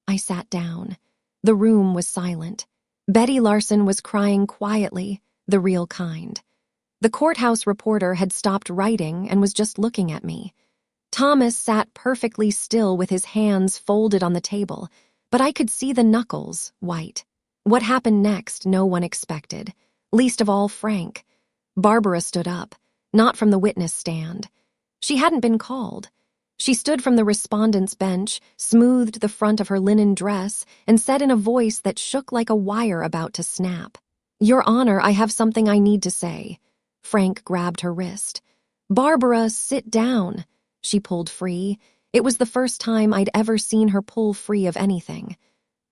I sat down. The room was silent. Betty Larson was crying quietly, the real kind. The courthouse reporter had stopped writing and was just looking at me. Thomas sat perfectly still with his hands folded on the table, but I could see the knuckles, white. What happened next, no one expected, least of all Frank. Barbara stood up, not from the witness stand. She hadn't been called. She stood from the respondent's bench, smoothed the front of her linen dress, and said in a voice that shook like a wire about to snap, "Your Honor, I have something I need to say." Frank grabbed her wrist. "Barbara, sit down." She pulled free. It was the first time I'd ever seen her pull free of anything.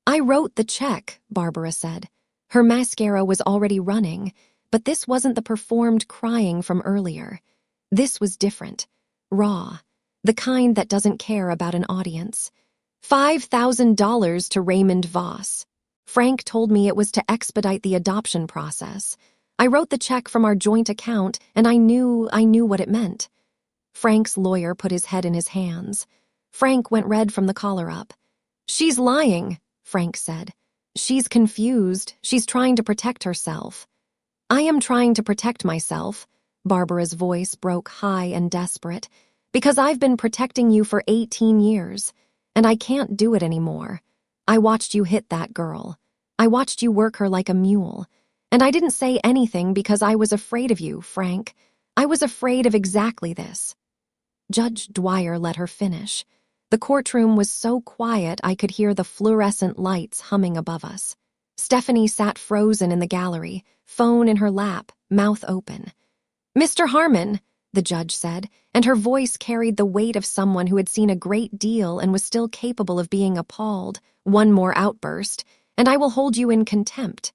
"I wrote the check," Barbara said. Her mascara was already running, but this wasn't the performed crying from earlier. This was different, raw, the kind that doesn't care about an audience. $5,000 to Raymond Voss. Frank told me it was to expedite the adoption process. I wrote the check from our joint account, and I knew what it meant. Frank's lawyer put his head in his hands. Frank went red from the collar up. "She's lying," Frank said. "She's confused. She's trying to protect herself." "I am trying to protect myself," Barbara's voice broke high and desperate, "because I've been protecting you for 18 years, and I can't do it anymore. I watched you hit that girl. I watched you work her like a mule. And I didn't say anything because I was afraid of you, Frank. I was afraid of exactly this." Judge Dwyer let her finish. The courtroom was so quiet I could hear the fluorescent lights humming above us. Stephanie sat frozen in the gallery, phone in her lap, mouth open. "Mr. Harmon," the judge said, and her voice carried the weight of someone who had seen a great deal and was still capable of being appalled. "One more outburst, and I will hold you in contempt."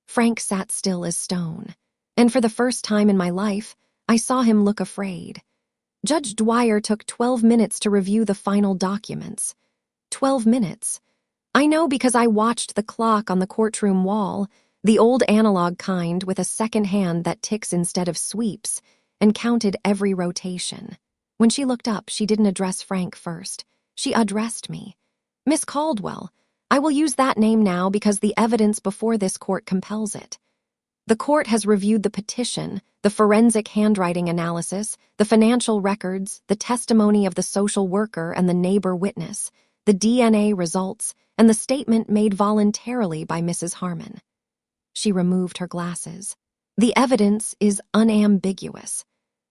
Frank sat still as stone, and for the first time in my life, I saw him look afraid. Judge Dwyer took 12 minutes to review the final documents. 12 minutes. I know because I watched the clock on the courtroom wall, the old analog kind with a second hand that ticks instead of sweeps, and counted every rotation. When she looked up, she didn't address Frank first. She addressed me. "Miss Caldwell. I will use that name now because the evidence before this court compels it. The court has reviewed the petition, the forensic handwriting analysis, the financial records, the testimony of the social worker and the neighbor witness, the DNA results, and the statement made voluntarily by Mrs. Harmon." She removed her glasses. "The evidence is unambiguous.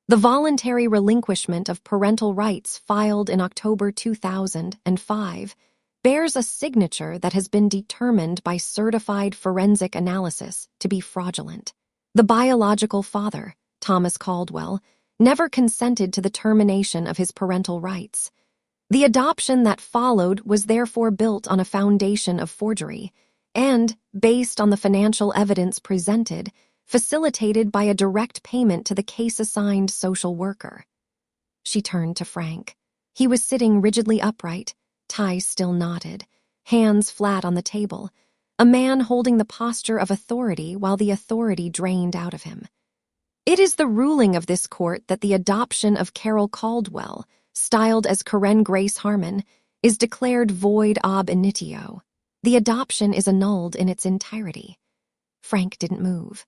The voluntary relinquishment of parental rights filed in October 2005 bears a signature that has been determined by certified forensic analysis to be fraudulent. The biological father, Thomas Caldwell, never consented to the termination of his parental rights. The adoption that followed was therefore built on a foundation of forgery and, based on the financial evidence presented, facilitated by a direct payment to the case-assigned social worker. She turned to Frank. He was sitting rigidly upright, tie still knotted, hands flat on the table, a man holding the posture of authority while the authority drained out of him. "It is the ruling of this court that the adoption of Carol Caldwell, styled as Karen Grace Harmon, is declared void ab initio. The adoption is annulled in its entirety." Frank didn't move.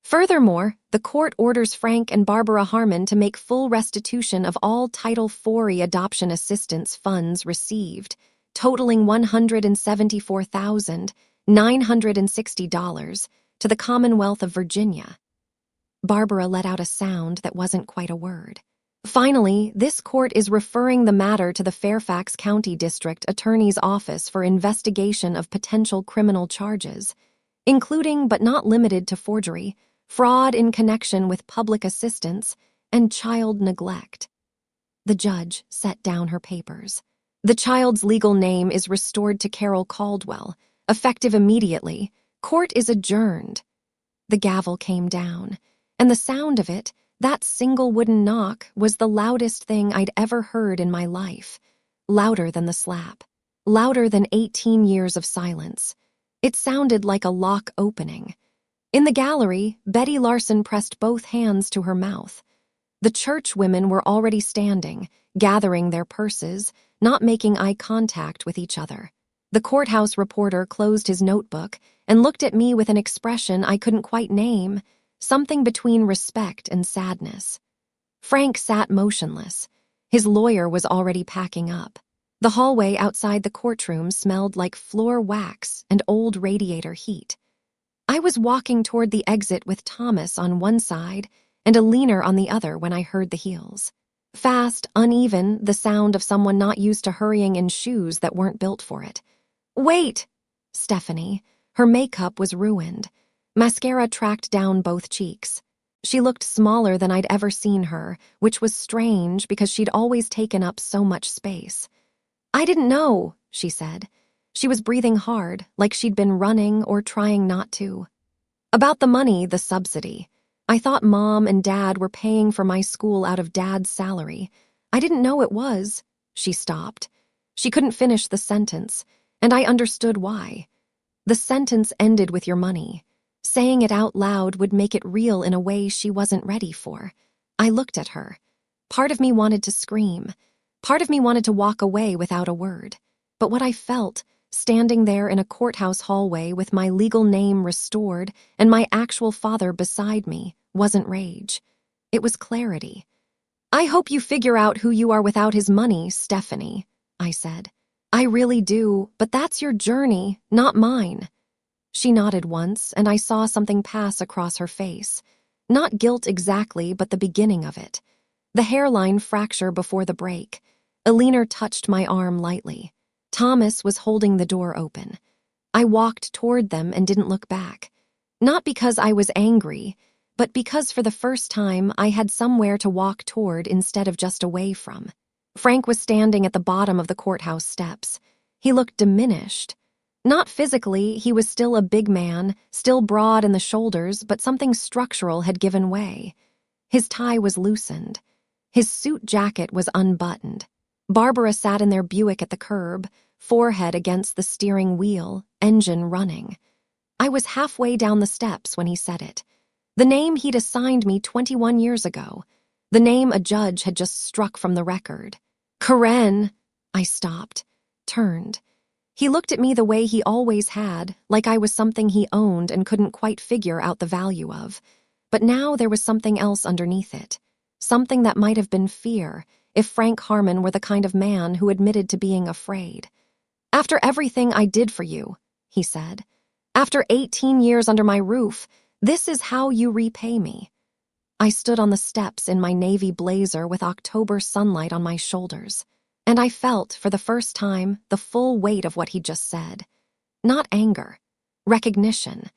"Furthermore, the court orders Frank and Barbara Harmon to make full restitution of all Title IV adoption assistance funds received, totaling $174,960 to the Commonwealth of Virginia. Barbara let out a sound that wasn't quite a word. Finally, this court is referring the matter to the Fairfax County District Attorney's Office for investigation of potential criminal charges, including but not limited to forgery, fraud in connection with public assistance, and child neglect. The judge set down her papers. The child's legal name is restored to Carol Caldwell. Effective immediately, court is adjourned. The gavel came down, and the sound of it, that single wooden knock, was the loudest thing I'd ever heard in my life. Louder than the slap. Louder than 18 years of silence. It sounded like a lock opening. In the gallery, Betty Larson pressed both hands to her mouth. The church women were already standing, gathering their purses, not making eye contact with each other. The courthouse reporter closed his notebook and looked at me with an expression I couldn't quite name, something between respect and sadness. Frank sat motionless. His lawyer was already packing up. The hallway outside the courtroom smelled like floor wax and old radiator heat. I was walking toward the exit with Thomas on one side and Alina on the other when I heard the heels. Fast, uneven, the sound of someone not used to hurrying in shoes that weren't built for it. "Wait!" Stephanie. Her makeup was ruined. Mascara tracked down both cheeks. She looked smaller than I'd ever seen her, which was strange because she'd always taken up so much space. "I didn't know," she said. She was breathing hard, like she'd been running or trying not to. "About the money, the subsidy. I thought Mom and Dad were paying for my school out of Dad's salary. I didn't know it was." She stopped. She couldn't finish the sentence, and I understood why. The sentence ended with your money. Saying it out loud would make it real in a way she wasn't ready for. I looked at her. Part of me wanted to scream. Part of me wanted to walk away without a word. But what I felt, standing there in a courthouse hallway with my legal name restored and my actual father beside me, wasn't rage. It was clarity. "I hope you figure out who you are without his money, Stephanie," I said. "I really do, but that's your journey, not mine." She nodded once, and I saw something pass across her face. Not guilt exactly, but the beginning of it. The hairline fracture before the break. Alina touched my arm lightly. Thomas was holding the door open. I walked toward them and didn't look back. Not because I was angry, but because for the first time I had somewhere to walk toward instead of just away from. Frank was standing at the bottom of the courthouse steps. He looked diminished. Not physically, he was still a big man, still broad in the shoulders, but something structural had given way. His tie was loosened. His suit jacket was unbuttoned. Barbara sat in their Buick at the curb, forehead against the steering wheel, engine running. I was halfway down the steps when he said it. The name he'd assigned me 21 years ago. The name a judge had just struck from the record. "Karen!" I stopped, turned. He looked at me the way he always had, like I was something he owned and couldn't quite figure out the value of. But now there was something else underneath it. Something that might have been fear, if Frank Harmon were the kind of man who admitted to being afraid. "After everything I did for you," he said. "After 18 years under my roof, this is how you repay me." I stood on the steps in my navy blazer with October sunlight on my shoulders. And I felt, for the first time, the full weight of what he'd just said. Not anger. Recognition.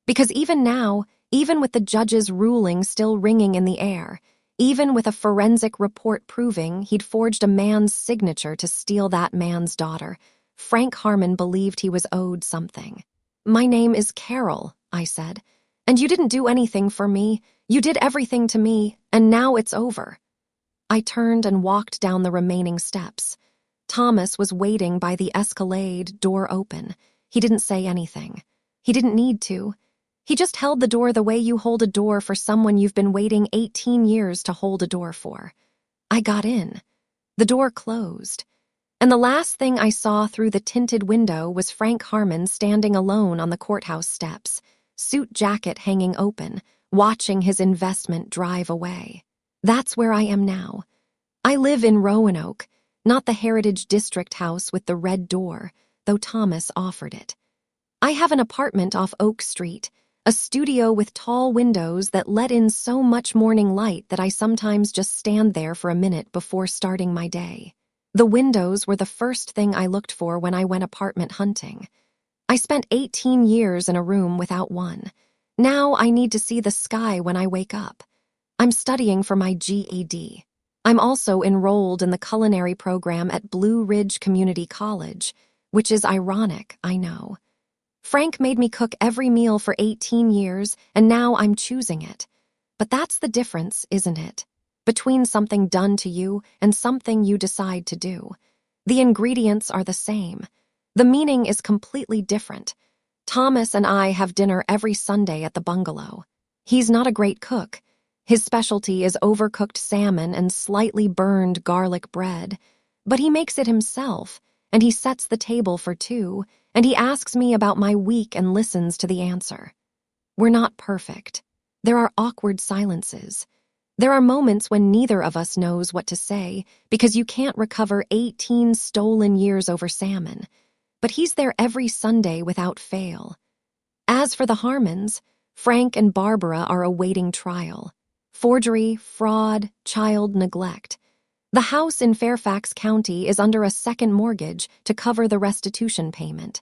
Because even now, even with the judge's ruling still ringing in the air, even with a forensic report proving he'd forged a man's signature to steal that man's daughter, Frank Harmon believed he was owed something. "My name is Carol," I said. "And you didn't do anything for me. You did everything to me, and now it's over." I turned and walked down the remaining steps. Thomas was waiting by the escalade, door open. He didn't say anything. He didn't need to. He just held the door the way you hold a door for someone you've been waiting 18 years to hold a door for. I got in. The door closed. And the last thing I saw through the tinted window was Frank Harmon standing alone on the courthouse steps, suit jacket hanging open, watching his investment drive away. That's where I am now. I live in Roanoke, not the Heritage District house with the red door, though Thomas offered it. I have an apartment off Oak Street, a studio with tall windows that let in so much morning light that I sometimes just stand there for a minute before starting my day. The windows were the first thing I looked for when I went apartment hunting. I spent 18 years in a room without one. Now I need to see the sky when I wake up. I'm studying for my GED. I'm also enrolled in the culinary program at Blue Ridge Community College, which is ironic, I know. Frank made me cook every meal for 18 years, and now I'm choosing it. But that's the difference, isn't it? Between something done to you and something you decide to do. The ingredients are the same. The meaning is completely different. Thomas and I have dinner every Sunday at the bungalow. He's not a great cook. His specialty is overcooked salmon and slightly burned garlic bread. But he makes it himself, and he sets the table for two, and he asks me about my week and listens to the answer. We're not perfect. There are awkward silences. There are moments when neither of us knows what to say because you can't recover 18 stolen years over salmon. But he's there every Sunday without fail. As for the Harmons, Frank and Barbara are awaiting trial. Forgery, fraud, child neglect. The house in Fairfax County is under a second mortgage to cover the restitution payment.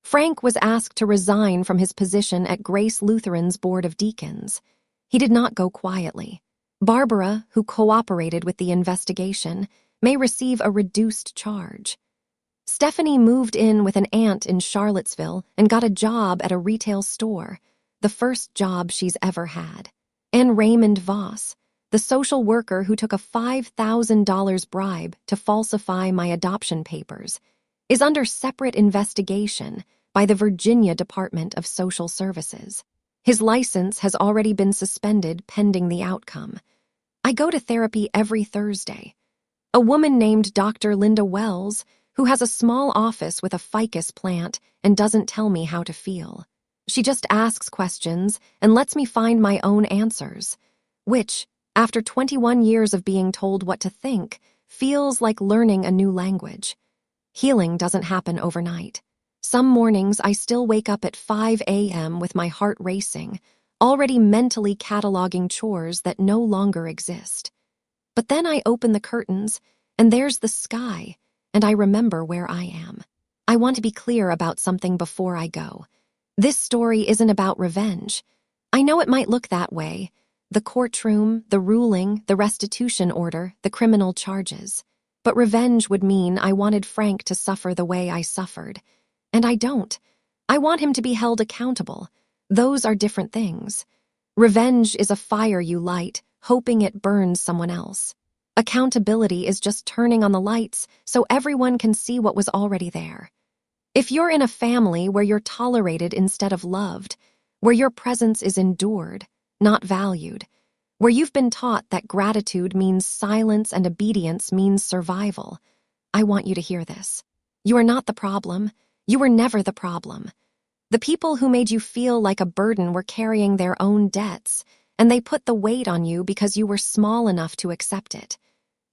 Frank was asked to resign from his position at Grace Lutheran's Board of Deacons. He did not go quietly. Barbara, who cooperated with the investigation, may receive a reduced charge. Stephanie moved in with an aunt in Charlottesville and got a job at a retail store, the first job she's ever had. And Raymond Voss, the social worker who took a $5,000 bribe to falsify my adoption papers, is under separate investigation by the Virginia Department of Social Services. His license has already been suspended pending the outcome. I go to therapy every Thursday. A woman named Dr. Linda Wells, who has a small office with a ficus plant and doesn't tell me how to feel. She just asks questions and lets me find my own answers, which, after 21 years of being told what to think, feels like learning a new language. Healing doesn't happen overnight. Some mornings I still wake up at 5 a.m. with my heart racing, already mentally cataloging chores that no longer exist. But then I open the curtains, and there's the sky, and I remember where I am. I want to be clear about something before I go. This story isn't about revenge. I know it might look that way. The courtroom, the ruling, the restitution order, the criminal charges. But revenge would mean I wanted Frank to suffer the way I suffered. And I don't. I want him to be held accountable. Those are different things. Revenge is a fire you light, hoping it burns someone else. Accountability is just turning on the lights so everyone can see what was already there. If you're in a family where you're tolerated instead of loved, where your presence is endured, not valued, where you've been taught that gratitude means silence and obedience means survival, I want you to hear this. You are not the problem. You were never the problem. The people who made you feel like a burden were carrying their own debts, and they put the weight on you because you were small enough to accept it.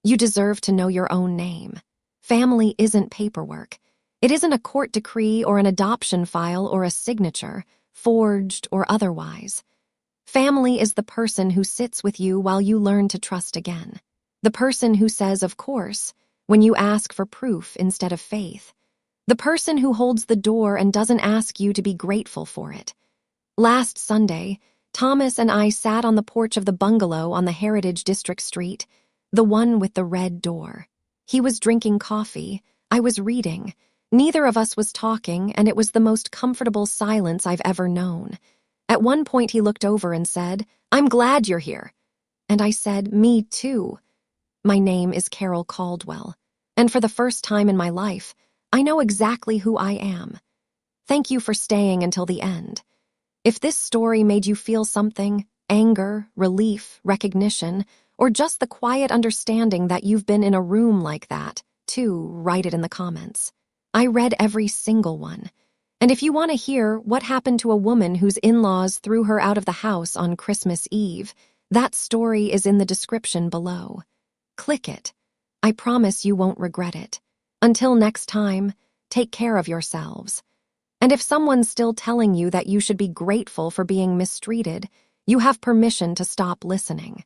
You deserve to know your own name. Family isn't paperwork. It isn't a court decree or an adoption file or a signature, forged or otherwise. Family is the person who sits with you while you learn to trust again. The person who says, of course, when you ask for proof instead of faith. The person who holds the door and doesn't ask you to be grateful for it. Last Sunday, Thomas and I sat on the porch of the bungalow on the Heritage District Street, the one with the red door. He was drinking coffee. I was reading. Neither of us was talking, and it was the most comfortable silence I've ever known. At one point he looked over and said, "I'm glad you're here." And I said, "Me too." My name is Carol Caldwell, and for the first time in my life, I know exactly who I am. Thank you for staying until the end. If this story made you feel something, anger, relief, recognition, or just the quiet understanding that you've been in a room like that, too, write it in the comments. I read every single one. And if you want to hear what happened to a woman whose in-laws threw her out of the house on Christmas Eve, that story is in the description below. Click it. I promise you won't regret it. Until next time, take care of yourselves. And if someone's still telling you that you should be grateful for being mistreated, you have permission to stop listening.